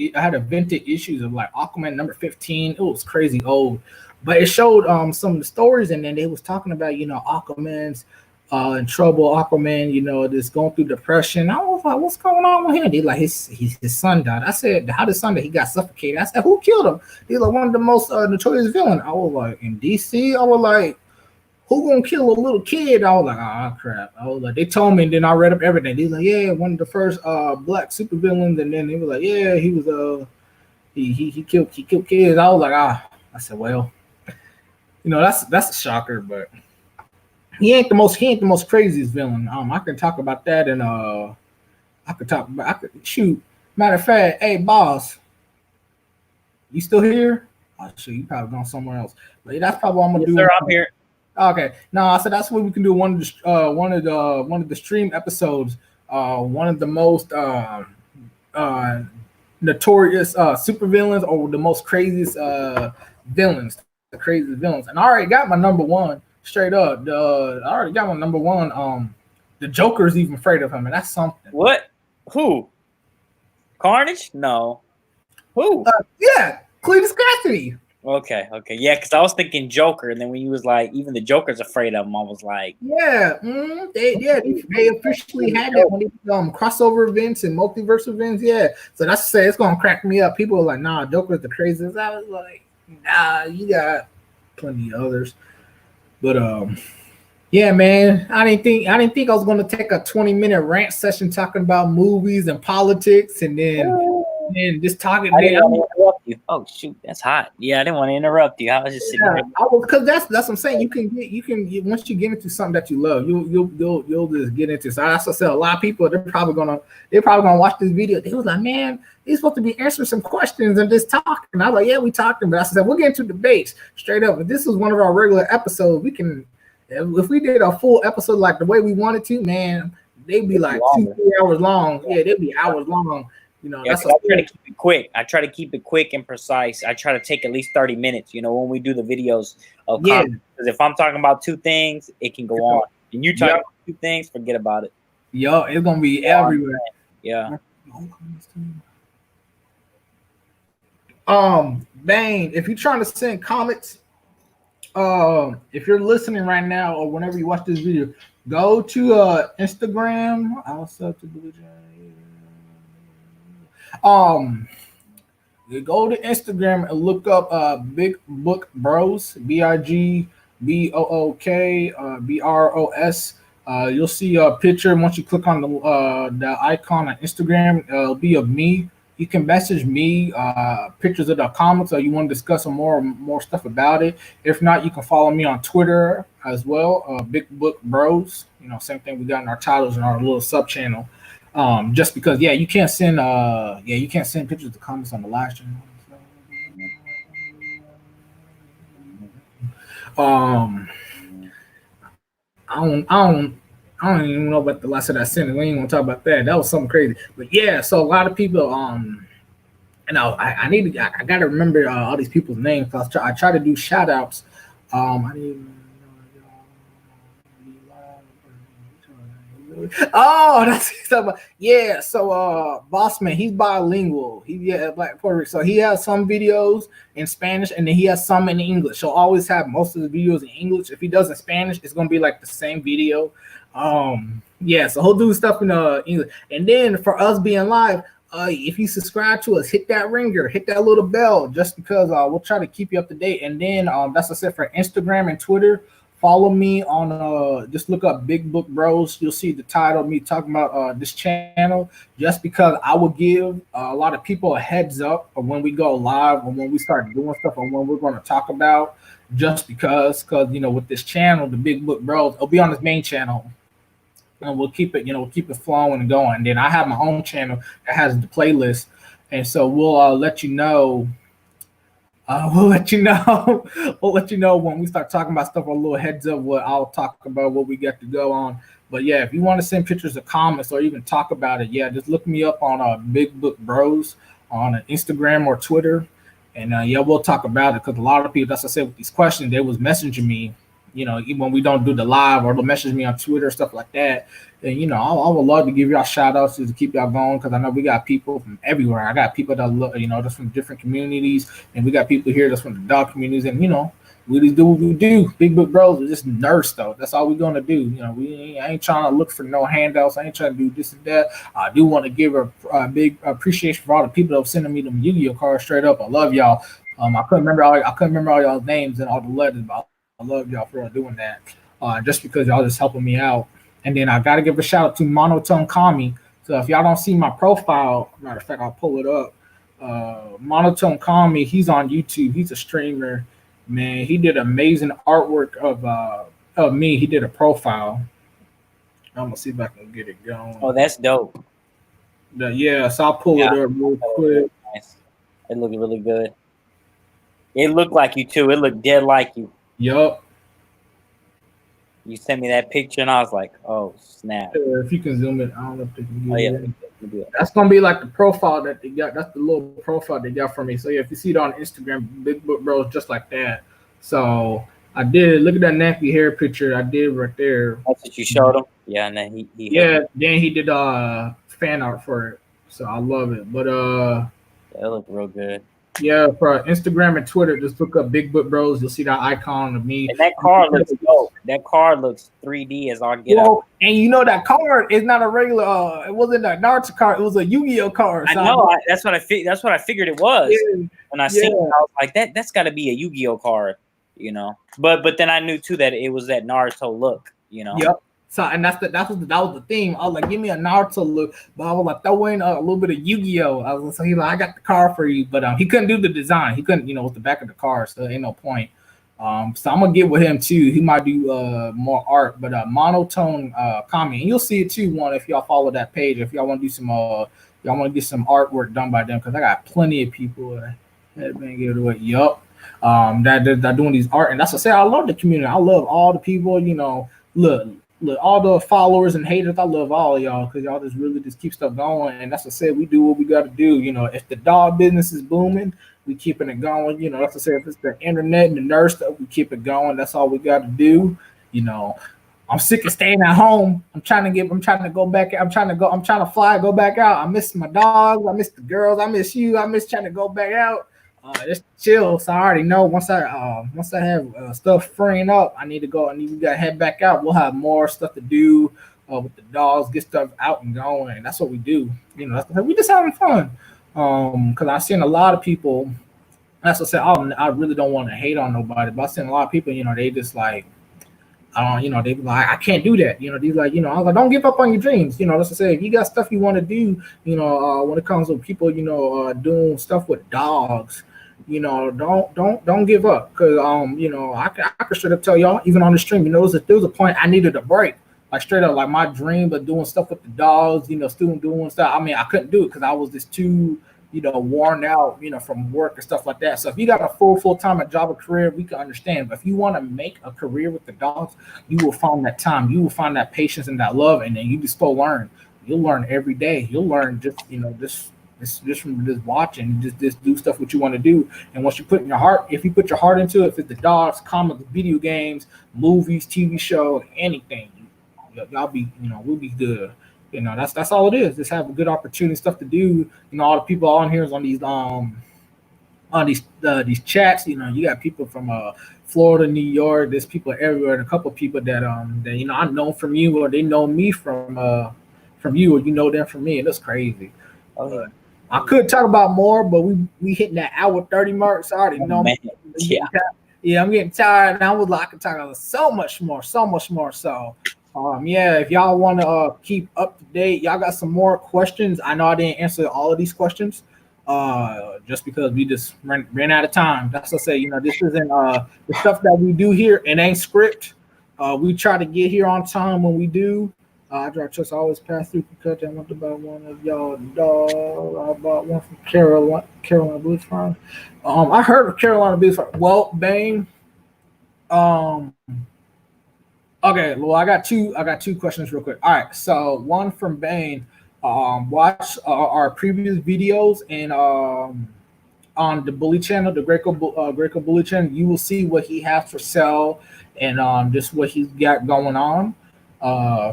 issues of like Aquaman number 15. It was crazy old, but it showed some of the stories, and then they was talking about, you know, Aquaman's in trouble. Aquaman, you know, just going through depression. I was like, what's going on with him? They like his son died. I said, how did son die? He got suffocated. I said, who killed him? He's like one of the most notorious villain. I was like, in DC. I was like, who gonna kill a little kid? I was like, oh crap. I was like, they told me, and then I read up everything. They was like, yeah, one of the first black supervillains, and then they were like, yeah, he was he killed kids. I was like, I said, well, you know, that's a shocker, but he ain't the most craziest villain. I can talk about that, and shoot. Matter of fact, hey boss, you still here? Oh shoot, you probably gone somewhere else. But that's probably what I'm gonna do. Sir, I'm here. Okay, no, I said that's what we can do. One of the stream episodes. One of the most notorious super villains, or the most craziest villains, the craziest villains. And I already got my number one. Straight up, I already got my number one. The Joker's even afraid of him, and that's something. What? Who? Carnage? No. Who? Yeah, Cletus Cassidy. Okay, yeah, because I was thinking Joker, and then when you was like, even the Joker's afraid of him, I was like, yeah, they officially had that when they crossover events and multiverse events. Yeah, so that's to say it's gonna crack me up. People are like, nah, Joker's the craziest. I was like, nah, you got plenty of others. But yeah, man, I didn't think I was gonna take a 20-minute rant session talking about movies and politics, and then just talking. I didn't want to interrupt you. Oh shoot, that's hot. Yeah, I didn't want to interrupt you. I was just sitting here. Because that's what I'm saying. You can once you get into something that you love, you'll just get into. So that's what I said. A lot of people they're probably gonna watch this video. They was like, man, he's supposed to be answering some questions and just talking. And I was like, yeah, we talking, but I said we'll get into debates straight up. If this was one of our regular episodes, we can. If we did a full episode like the way we wanted to, man, they'd be like 2-3 hours long. Yeah, they'd be hours long. You know, that's I try to keep it quick. I try to keep it quick and precise. I try to take at least 30 minutes, you know, when we do the videos of comments. Because if I'm talking about two things, it can go on. And you talk about two things, forget about it. Yo, it's gonna be everywhere. Yeah. Bane, if you're trying to send comments, if you're listening right now or whenever you watch this video, go to Instagram. I'll sub to the you go to Instagram and look up Big Book Bros, BIGBOOK BROS. You'll see a picture. Once you click on the icon on Instagram, it'll be of me. You can message me pictures of the comments, or you want to discuss some more stuff about it. If not, you can follow me on Twitter as well, Big Book Bros. You know, same thing we got in our titles and our little sub channel. Just because, you can't send pictures of comments on the live stream. I don't even know about the last of that sentence. We ain't gonna talk about that. That was something crazy. But yeah, so a lot of people, I gotta remember all these people's names. I try to do shout outs. Oh, that's something. Yeah. So, Bossman, he's bilingual. Black Puerto Rican. So he has some videos in Spanish, and then he has some in English. So always have most of the videos in English. If he does in Spanish, it's gonna be like the same video. Yeah. So he'll do stuff in English, and then for us being live. If you subscribe to us, hit that ringer, hit that little bell, just because we'll try to keep you up to date. And then that's what I said for Instagram and Twitter. Follow me on just look up Big Book Bros. You'll see the title of me talking about this channel, just because I will give a lot of people a heads up of when we go live or when we start doing stuff or when we're going to talk about, just because with this channel, the Big Book Bros, it'll be on this main channel. And we'll keep it flowing and going. And then I have my own channel that has the playlist, and so we'll let you know. We'll let you know. We'll let you know when we start talking about stuff. A little heads up what I'll talk about, what we got to go on. But yeah, if you want to send pictures or comments or even talk about it, yeah, just look me up on Big Book Bros on Instagram or Twitter, and yeah, we'll talk about it, because a lot of people, that's what I said with these questions, they was messaging me. Even when we don't do the live, or they'll message me on Twitter, stuff like that. And, I would love to give y'all shout outs to keep y'all going, because I know we got people from everywhere. I got people that look, just from different communities, and we got people here that's from the dog communities. And, we just do what we do. Big Book Bros are just nurse, though. That's all we're going to do. I ain't trying to look for no handouts. I ain't trying to do this and that. I do want to give a big appreciation for all the people that are sending me them Yu-Gi-Oh cards straight up. I love y'all. I couldn't remember all y'all's names and all the letters, but I love y'all for doing that, just because y'all just helping me out. And then I got to give a shout out to Monotone Kami. So if y'all don't see my profile, matter of fact, I'll pull it up. Monotone Kami, he's on YouTube. He's a streamer. Man, he did amazing artwork of me. He did a profile. I'm going to see if I can get it going. Oh, that's dope. Yeah, so I'll pull it up real quick. Nice. It looked really good. It looked like you, too. It looked dead like you. Yup. You sent me that picture, and I was like, "Oh snap!" If you can zoom in, I don't know if they can get it. Yeah. That's gonna be like the profile that they got. That's the little profile they got for me. So yeah, if you see it on Instagram, Big Book Bros, just like that. So I did. Look at that nappy hair picture I did right there. That's what you showed him. Yeah, and then he then he did fan art for it. So I love it. But that looked real good. Yeah, for Instagram and Twitter, just look up Big Book Bros. You'll see that icon of me. And that card looks dope. That card looks 3D as all get up. And that card is not a regular. It wasn't a Naruto card. It was a Yu-Gi-Oh card. So I know. That's what I figured it was. Yeah, when I seen it, I was like, that's got to be a Yu-Gi-Oh card, But then I knew too that it was that Naruto look, Yep. So and that was the theme. I was like, give me a Naruto look, but I was like, throw in a little bit of Yu-Gi-Oh. I was like, I got the card for you, but he couldn't do the design. He couldn't, with the back of the card, so ain't no point. So I'm gonna get with him too. He might do more art, but Monotone Kami, and you'll see it too. If y'all follow that page, if y'all want to do some, y'all want to get some artwork done by them, because I got plenty of people that been give it away. Yup, that doing these art, and that's what I say. I love the community. I love all the people. Look, all the followers and haters, I love all of y'all, because y'all just really just keep stuff going. And that's what I said, we do what we got to do. If the dog business is booming, we keeping it going. That's what I said, if it's the internet and the nurse stuff, we keep it going. That's all we got to do. I'm sick of staying at home. I'm trying to go back. I'm trying to fly, go back out. I miss my dogs. I miss the girls. I miss you. I miss trying to go back out. Just chill. So I already know once I have stuff freeing up, I need to head back out. We'll have more stuff to do with the dogs, get stuff out and going. And that's what we do. We just having fun. Because I've seen a lot of people. That's what I said. I really don't want to hate on nobody, but I've seen a lot of people. They just like, they be like, I can't do that. These like, I was like, don't give up on your dreams. That's what I say. If you got stuff you want to do, when it comes to people, doing stuff with dogs. Don't give up, because I could straight up tell y'all, even on the stream, there was a point I needed a break, like straight up, like my dream of doing stuff with the dogs, still doing stuff. I mean, I couldn't do it because I was just too worn out, from work and stuff like that. So if you got a full-time job or career, we can understand. But if you want to make a career with the dogs, you will find that time, you will find that patience and that love, and then you just go learn. You'll learn every day. You'll learn just from just watching, just do stuff what you want to do. And once you put in your heart, if you put your heart into it, if it's the dogs, comics, video games, movies, TV show, anything, y'all be, we'll be good. That's all it is. Just have a good opportunity, stuff to do. All the people on here is on these chats. You got people from Florida, New York. There's people everywhere, and a couple of people that I know from you, or they know me from you, or you know them from me, and it's crazy. Oh, I could talk about more, but we hitting that hour 30 mark. So I already know. Yeah, I'm getting tired, and I could talk about so much more. So, yeah, if y'all want to keep up to date, y'all got some more questions. I know I didn't answer all of these questions, just because we just ran out of time. That's what I say. This isn't the stuff that we do here. It ain't script. We try to get here on time when we do. I drive trucks. I always pass through Kentucky. I want to buy one of y'all dog. I bought one from Carolina Blues Farm. I heard of Carolina Blues Farm. Well, Bane. Okay. Well, I got two questions real quick. All right. So one from Bane. Watch our previous videos and on the Bully channel, the Greco Bully channel. You will see what he has for sale and just what he's got going on.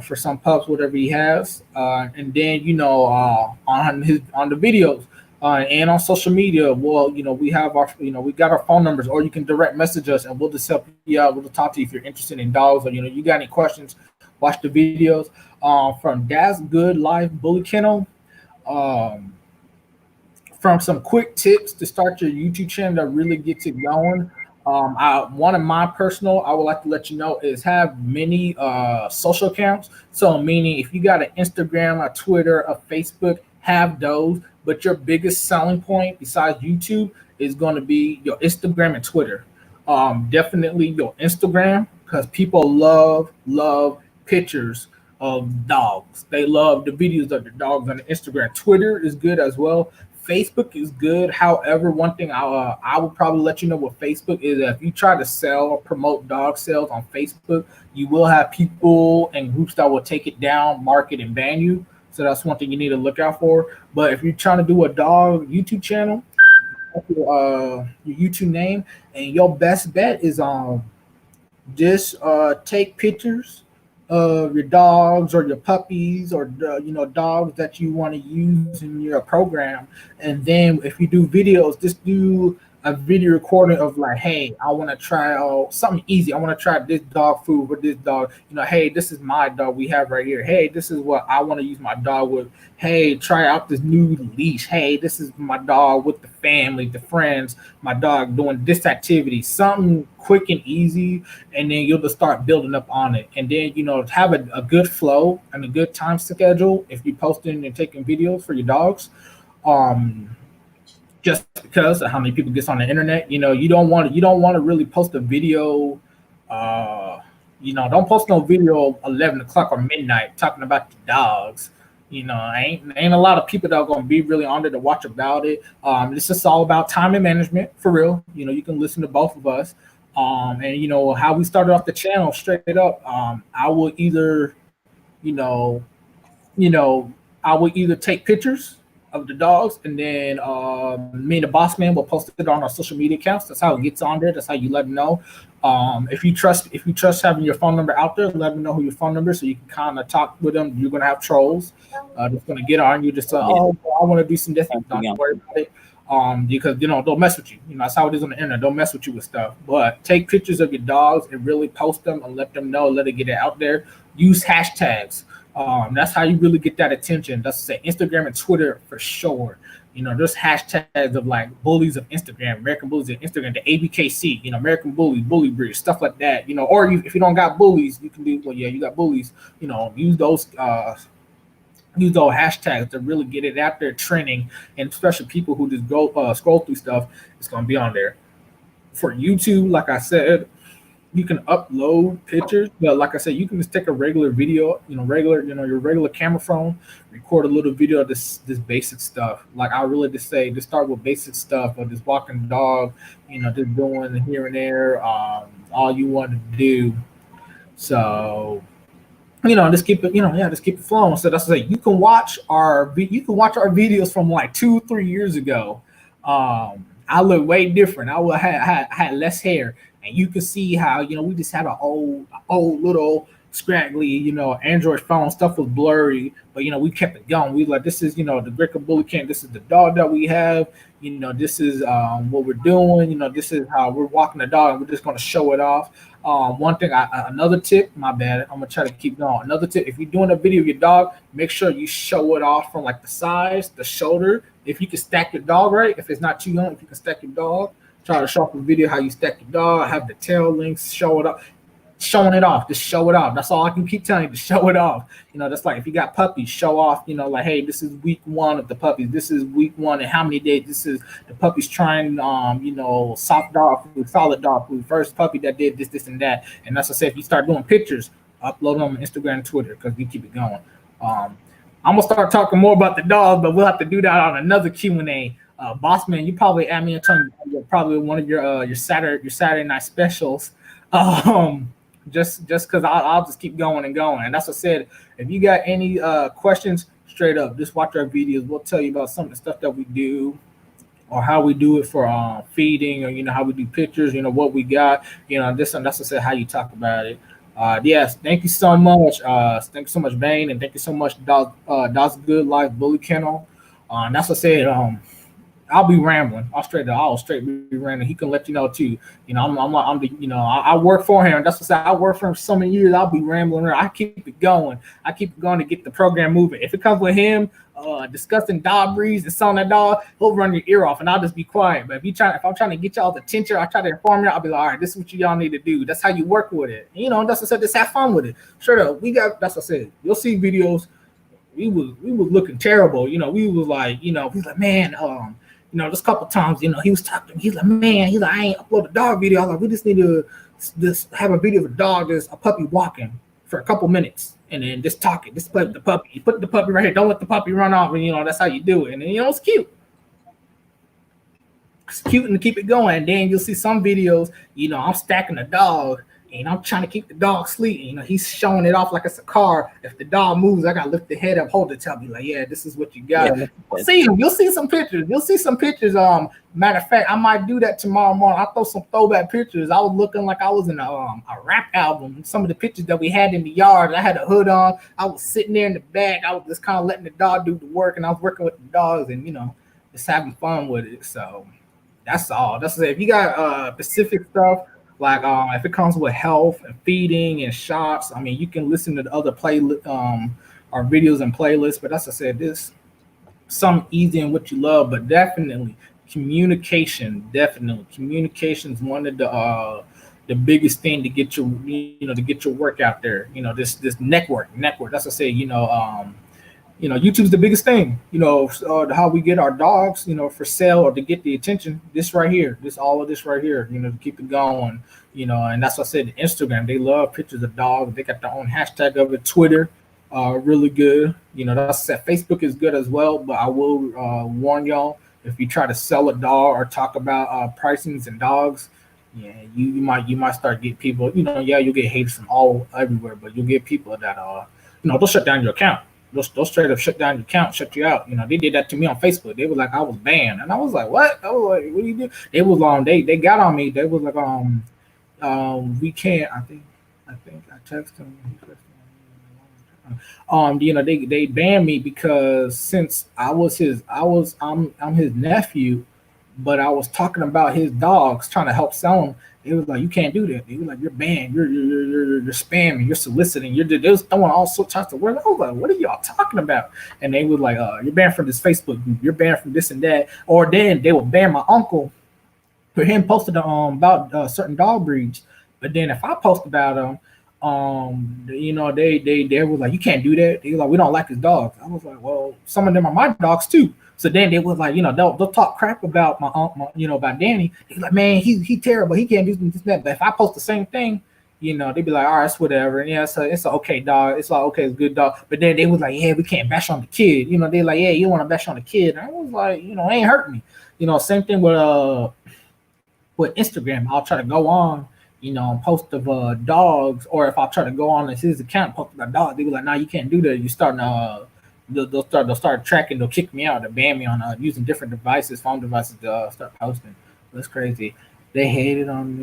For some pups, whatever he has, and then on the videos and on social media. Well, we have our we got our phone numbers, or you can direct message us, and we'll just help you out. We'll talk to you if you're interested in dogs, or you got any questions. Watch the videos from That's Good Life Bully Kennel. From some quick tips to start your YouTube channel that really gets it going. One of my personal, I would like to let you know, is have many social accounts. So meaning if you got an Instagram, a Twitter, a Facebook, have those. But your biggest selling point besides YouTube is going to be your Instagram and Twitter. Definitely your Instagram, because people love pictures of dogs. They love the videos of the dogs on the Instagram. Twitter is good as well. Facebook is good. However, one thing I would probably let you know with Facebook is that if you try to sell or promote dog sales on Facebook, you will have people and groups that will take it down, mark it, and ban you. So that's one thing you need to look out for. But if you're trying to do a dog YouTube channel, your YouTube name, and your best bet is just take pictures of your dogs or your puppies or dogs that you want to use in your program. And then if you do videos, just do a video recording of like, hey, I want to try something easy. I want to try this dog food with this dog. Hey, this is my dog we have right here. Hey, this is what I want to use my dog with. Hey, try out this new leash. Hey, this is my dog with the family, the friends, my dog doing this activity. Something quick and easy, and then you'll just start building up on it. And then, have a good flow and a good time schedule if you're posting and taking videos for your dogs. Just because of how many people gets on the internet, you don't want to really post a video. Don't post no video 11 o'clock or midnight talking about the dogs. Ain't a lot of people that are going to be really on there to watch about it. It's just all about time and management for real. You can listen to both of us. And how we started off the channel straight up. I will either, I will either take pictures of the dogs, and then me and the boss man will post it on our social media accounts. That's how it gets on there. That's how you let them know. If you trust having your phone number out there, let them know who your phone number is, so you can kind of talk with them. You're gonna have trolls that's gonna get on you. Just say, oh, I want to do some different. Don't worry about it. Because they'll mess with you. That's how it is on the internet. Don't mess with you with stuff. But take pictures of your dogs and really post them and let them know. Let it get it out there. Use hashtags. That's how you really get that attention. That's to say Instagram and Twitter for sure. There's hashtags of like bullies of Instagram, American bullies of Instagram, the ABKC, American bully, bully breed, stuff like that. Or if you don't got bullies, you can do, well, yeah, you got bullies, use those hashtags to really get it out there trending, and especially people who just go scroll through stuff, it's going to be on there. For YouTube, like I said, you can upload pictures, but like I said, you can just take a regular video, your regular camera phone, record a little video of this basic stuff. Like I really just say, just start with basic stuff of just walking the dog, just doing here and there, all you want to do. So, just keep it, just keep it flowing. So that's like you can watch our videos from like 2-3 years ago. I look way different. I had less hair. And you can see how, we just had an old little scraggly, Android phone stuff was blurry, but we kept it going. We like, this is the Greco Bully Camp. This is the dog that we have. This is what we're doing. This is how we're walking the dog, and we're just gonna show it off. One thing, another tip. My bad. I'm gonna try to keep going. Another tip: if you're doing a video of your dog, make sure you show it off from like the sides, the shoulder. If you can stack your dog right, if it's not too young, if you can stack your dog, try to show off a video how you stack your dog. Have the tail links, show it up. Showing it off, just show it off. That's all I can keep telling you, to show it off. That's like if you got puppies, show off, like, hey, this is week 1 of the puppies. This is week 1 and how many days. This is the puppies trying, soft dog food, solid dog food. First puppy that did this, and that. And that's what I said, if you start doing pictures, upload them on Instagram and Twitter, because we keep it going. I'm gonna start talking more about the dog, but we'll have to do that on another Q&A. Bossman, you probably add me and probably one of your Saturday night specials. Just because I'll just keep going and going. And that's what I said. If you got any questions, straight up, just watch our videos. We'll tell you about some of the stuff that we do, or how we do it for feeding, or how we do pictures, what we got, this, and that's what I said, how you talk about it. Yes, thank you so much. Thank you so much, Bane, and thank you so much, Dog's Good Life Bully Kennel. And that's what I said. I'll be rambling. I'll straight be rambling. He can let you know too. I'm the, I work for him. That's what I said. I work for him so many years. I'll be rambling. I keep it going. To get the program moving. If it comes with him discussing dog breeds and selling that dog, he'll run your ear off, and I'll just be quiet. But if I'm trying to get y'all's attention, I try to inform you. I'll be like, all right, this is what y'all need to do. That's how you work with it. That's what I said. Just have fun with it. Straight up, that's what I said. You'll see videos. We was looking terrible. We was like, man, just a couple times, he was talking to me. He's like, man, I ain't upload a dog video. I was like, we just need to just have a video of a dog, just a puppy walking for a couple minutes, and then just talking, just play with the puppy. You put the puppy right here. Don't let the puppy run off, and that's how you do it. And then it's cute. It's cute, and to keep it going. And then you'll see some videos, I'm stacking the dog, and I'm trying to keep the dog asleep. He's showing it off like it's a car. If the dog moves, I gotta lift the head up, hold it, tell me like, yeah, this is what you got. Yeah. You'll see some pictures. Matter of fact, I might do that tomorrow morning. I'll throw some throwback pictures. I was looking like I was in a rap album. Some of the pictures that we had in the yard, I had a hood on. I was sitting there in the back. I was just kind of letting the dog do the work, and I was working with the dogs, and just having fun with it. So that's all. That's it. If you got specific stuff, like if it comes with health and feeding and shots, you can listen to the other our videos and playlists. But as I said, this some easy and what you love, but definitely communication. Communication is one of the biggest thing to get your work out there. This network. That's what I say. YouTube's the biggest thing. How we get our dogs, for sale or to get the attention. This right here, all of this right here, to keep it going. And that's what I said. Instagram, they love pictures of dogs. They got their own hashtag of it. Twitter, really good. That's said. Facebook is good as well. But I will warn y'all, if you try to sell a dog or talk about pricings and dogs, yeah, you might start getting people. You'll get haters from everywhere, but you'll get people that they'll shut down your account. They'll straight up shut down your account, shut you out. They did that to me on Facebook. They were like, I was banned, and I was like, what? I was like, what do you do? They was they got on me. They was like, we can't. I think I texted him. They banned me because since I'm his nephew, but I was talking about his dogs, trying to help sell them. It was like, you can't do that. They were like, you're banned. You're spamming. You're soliciting. They was throwing all sorts of words. I was like, what are y'all talking about? And they was like, you're banned from this Facebook group. You're banned from this and that. Or then they would ban my uncle for him posting about certain dog breeds. But then if I post about them, they was like, you can't do that. They were like, we don't like his dogs. I was like, well, some of them are my dogs too. So then they was like, they'll talk crap about my about Danny. He's like, man, he's terrible. He can't do this and that. But if I post the same thing, they'd be like, all right, it's whatever. And yeah, it's an okay dog. It's like, okay, it's a good dog. But then they was like, yeah, we can't bash on the kid. They like, yeah, you want to bash on the kid. And I was like, it ain't hurt me. Same thing with Instagram. I'll try to go on, post of dogs, or if I try to go on his account and post about dogs, they be like, nah, you can't do that. You starting to they'll start tracking. They'll kick me out. They'll ban me on using different devices, phone devices to start posting. That's crazy. They hated on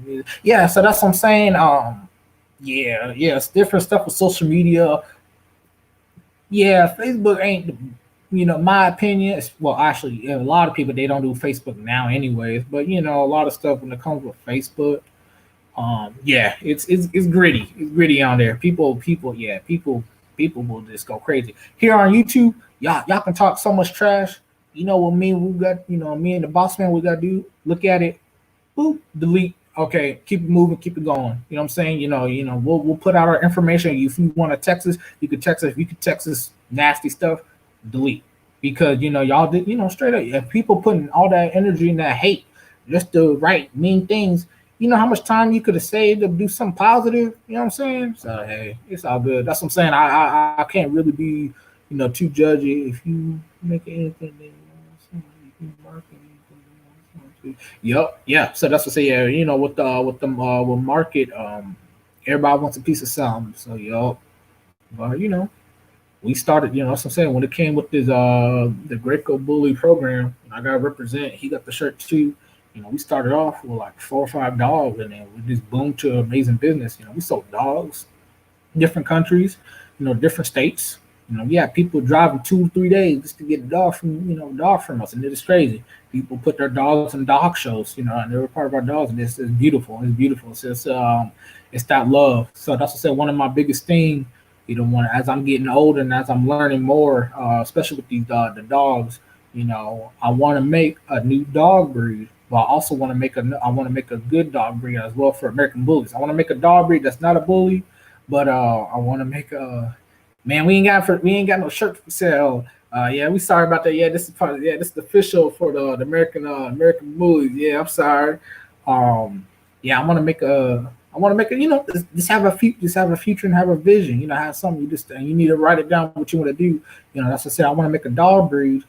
me. Yeah, so that's what I'm saying. Yeah, it's different stuff with social media. Yeah, Facebook ain't, my opinion. Well, actually, a lot of people they don't do Facebook now, anyways. But a lot of stuff when it comes with Facebook, yeah, it's gritty. It's gritty on there. People will just go crazy. Here on YouTube, y'all can talk so much trash. You know what me? We got, me and the boss man. We got to do look at it, boop, delete. Okay, keep it moving, keep it going. You know what I'm saying? We'll put out our information. If you want to text us, you can text us. If you can text us nasty stuff, delete. Because y'all did, straight up. If people putting all that energy and that hate just to write mean things, you know how much time you could have saved to do something positive. You know what I'm saying? So hey, it's all good. That's what I'm saying. I can't really be, too judgy. If you make anything, then you can market anything. Yep, yeah. So that's what I say. Yeah, with market, everybody wants a piece of something. So but we started. That's what I'm saying. When it came with this the Greco Bully program, I got to represent. He got the shirt too. We started off with like 4 or 5 dogs, and then we just boomed to amazing business. We sold dogs, different countries, different states. We had people driving 2-3 days just to get a dog from us, and it is crazy. People put their dogs in dog shows, and they were part of our dogs, and it's beautiful. It's beautiful. It's that love. So that's what I said. One of my biggest thing, as I'm getting older and as I'm learning more, especially with these the dogs, I want to make a new dog breed. But I also want to make a good dog breed as well for American Bullies. I want to make a dog breed that's not a bully, but I want to make a man. We ain't got no shirt for sale. Yeah, we sorry about that. Yeah, this is the official for the American Bullies. Yeah, I'm sorry. Yeah, I want to make a. Just have a future and have a vision. Have something you need to write it down what you want to do. That's what I said. I want to make a dog breed.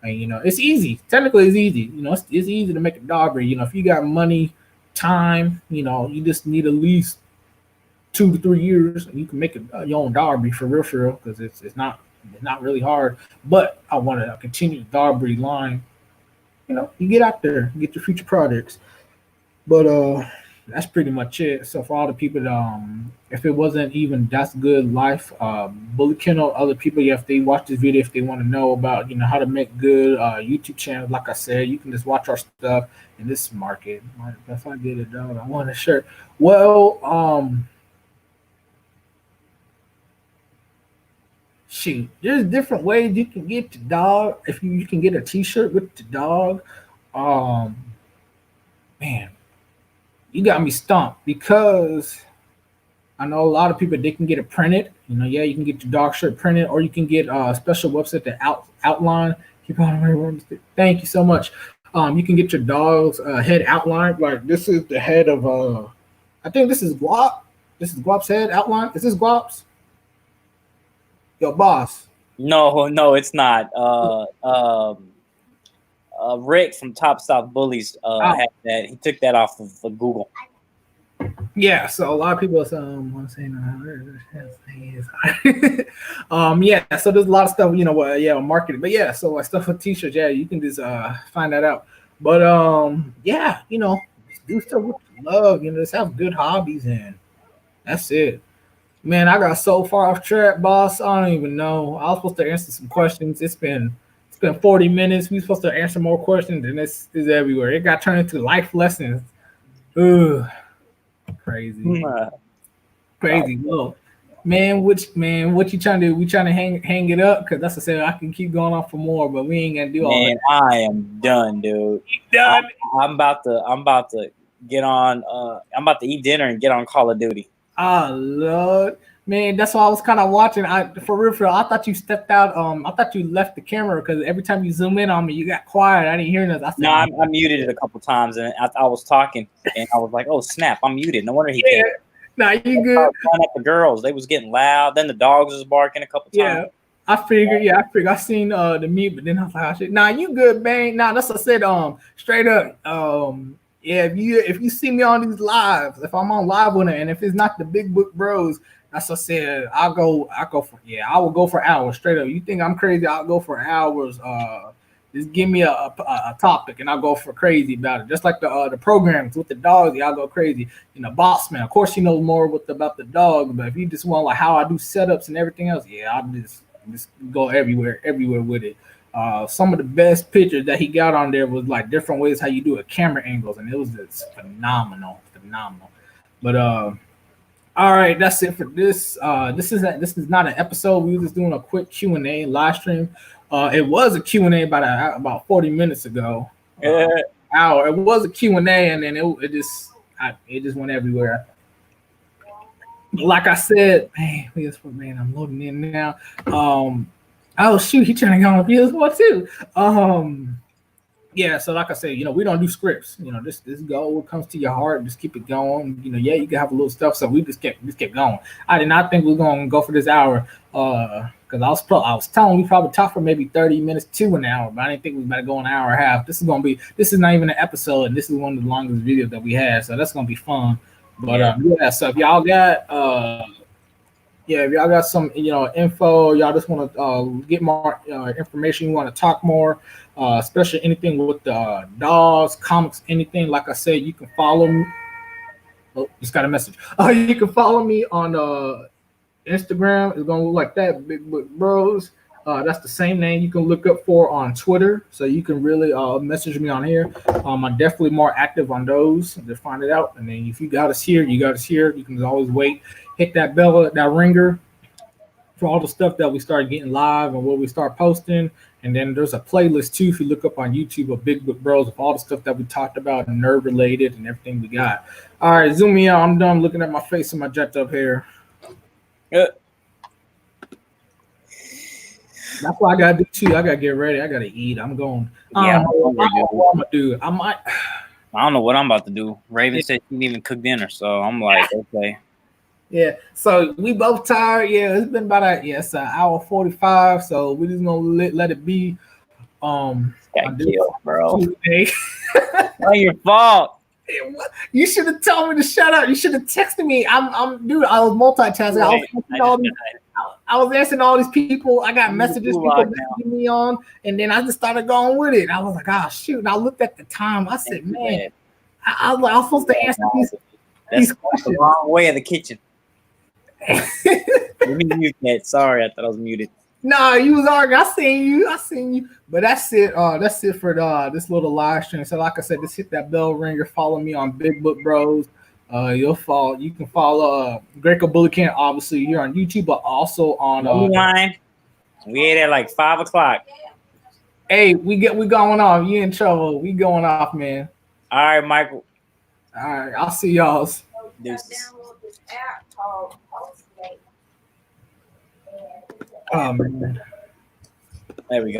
And it's easy. Technically, it's easy. It's easy to make a dog breed. If you got money, time, you just need at least 2 to 3 years, and you can make your own dog breed for real, because it's not really hard. But I want to continue the dog breed line. You get out there, get your future projects. But that's pretty much it. So for all the people that, if it wasn't even That's Good Life, Bully Kennel, other people, if they watch this video, if they want to know about, how to make good YouTube channels, like I said, you can just watch our stuff in this market. If I get a dog, I want a shirt. Well, shoot, there's different ways you can get the dog. If you can get a t-shirt with the dog, man, you got me stumped, because I know a lot of people, they can get it printed. Yeah, you can get your dog shirt printed, or you can get a special website that outline. Thank you so much. You can get your dog's head outlined. Like this is the head of I think this is Guap. This is Guap's head outline. Is this Guap's? Yo, boss. No, it's not. Rick from Top South Bullies had that. He took that off of Google. Yeah, so a lot of people want to say yeah, so there's a lot of stuff, marketing. But yeah, so like stuff with t-shirts, yeah, you can just find that out. But yeah, just do stuff with love, just have good hobbies, and that's it. Man, I got so far off track, boss. I don't even know. I was supposed to answer some questions. It's been 40 minutes. We're supposed to answer more questions, and this is everywhere. It got turned into life lessons. Ugh. Crazy. Crazy. Well, man, what you trying to do? We trying to hang it up? Because that's what I said. I can keep going on for more, but we ain't gonna do all that. I am done, dude. Done. I'm about to get on. I'm about to eat dinner and get on Call of Duty. Oh Lord, man, that's why I was kind of watching. For real, I thought you stepped out. I thought you left the camera, because every time you zoom in on me, you got quiet. I didn't hear nothing. No, I muted it a couple times, and I was talking, and I was like, "Oh snap, I'm muted." No wonder he came. Nah, you good? At the girls, they was getting loud. Then the dogs was barking a couple times. Yeah, I figured. I seen the mute, but then I was like, "Oh shit." Nah, you good, man? Nah, that's what I said. Straight up. Yeah, if you see me on these lives, if I'm on live with it, and if it's not the Big Book Bros, that's what I said. I will go for hours straight up. You think I'm crazy? I'll go for hours. Just give me a topic and I'll go for crazy about it. Just like the programs with the dogs, y'all go crazy. You know, boss man, of course he knows more about the dog, but if you just want like how I do setups and everything else, yeah, I'll just go everywhere with it. Some of the best pictures that he got on there was like different ways how you do a camera angles, and it was just phenomenal. But all right, that's it for this. This is not an episode. We were just doing a quick Q&A live stream. It was a Q&A about 40 minutes ago. Hour. It was a Q&A, and then it just went everywhere. Like I said, man, I'm loading in now. Oh shoot, he trying to go on PS4 too. Yeah, so like I said, you know, we don't do scripts. You know, this go what comes to your heart, just keep it going. You know, yeah, you can have a little stuff, so we just kept going. I did not think we were gonna go for this hour, because I was telling we probably talk for maybe 30 minutes to an hour, but I didn't think we were about to go an hour and a half. This is not even an episode, and this is one of the longest videos that we had, so that's gonna be fun. But yeah, so if y'all got if y'all got some, you know, info, y'all just want to get more information, you want to talk more, especially anything with the dogs, comics, anything. Like I said, you can follow me. Oh, just got a message. You can follow me on Instagram. It's gonna look like that, Big Book Bros. That's the same name you can look up for on Twitter. So you can really message me on here. I'm definitely more active on those to find it out. And then if you got us here, you got us here. You can always wait. Hit that bell, that ringer for all the stuff that we start getting live and what we start posting. And then there's a playlist too. If you look up on YouTube of Big Book Bros of all the stuff that we talked about and nerve related and everything we got. All right, zoom me out. I'm done looking at my face and my jacked up hair. That's what I gotta do too. I gotta get ready. I gotta eat. I'm going. Yeah, what I'm gonna do. I don't know what I'm about to do. Raven said she didn't even cook dinner, so I'm like, okay. Yeah, so we both tired. Yeah, it's been about it's an hour 45. So we just gonna let it be. Got killed, bro. Not your fault. You should have told me to shut up. You should have texted me. Dude. I was multitasking. I was answering all these people. I got messages people messaging me on, and then I just started going with it. I was like, oh shoot! And I looked at the time. I said, man, I was supposed to answer these questions. The wrong way of the kitchen. Let me mute that. Sorry, I thought I was muted. No, you was arguing. I seen you. But that's it. That's it for this little live stream. So, like I said, just hit that bell ringer. Follow me on Big Book Bros. You can follow Greco Bully Camp, obviously here on YouTube, but also on line. We ate at like 5 o'clock. Hey, we going off. You in trouble? We going off, man. All right, Michael. All right, I'll see y'all. Deuces. Oh man. There we go.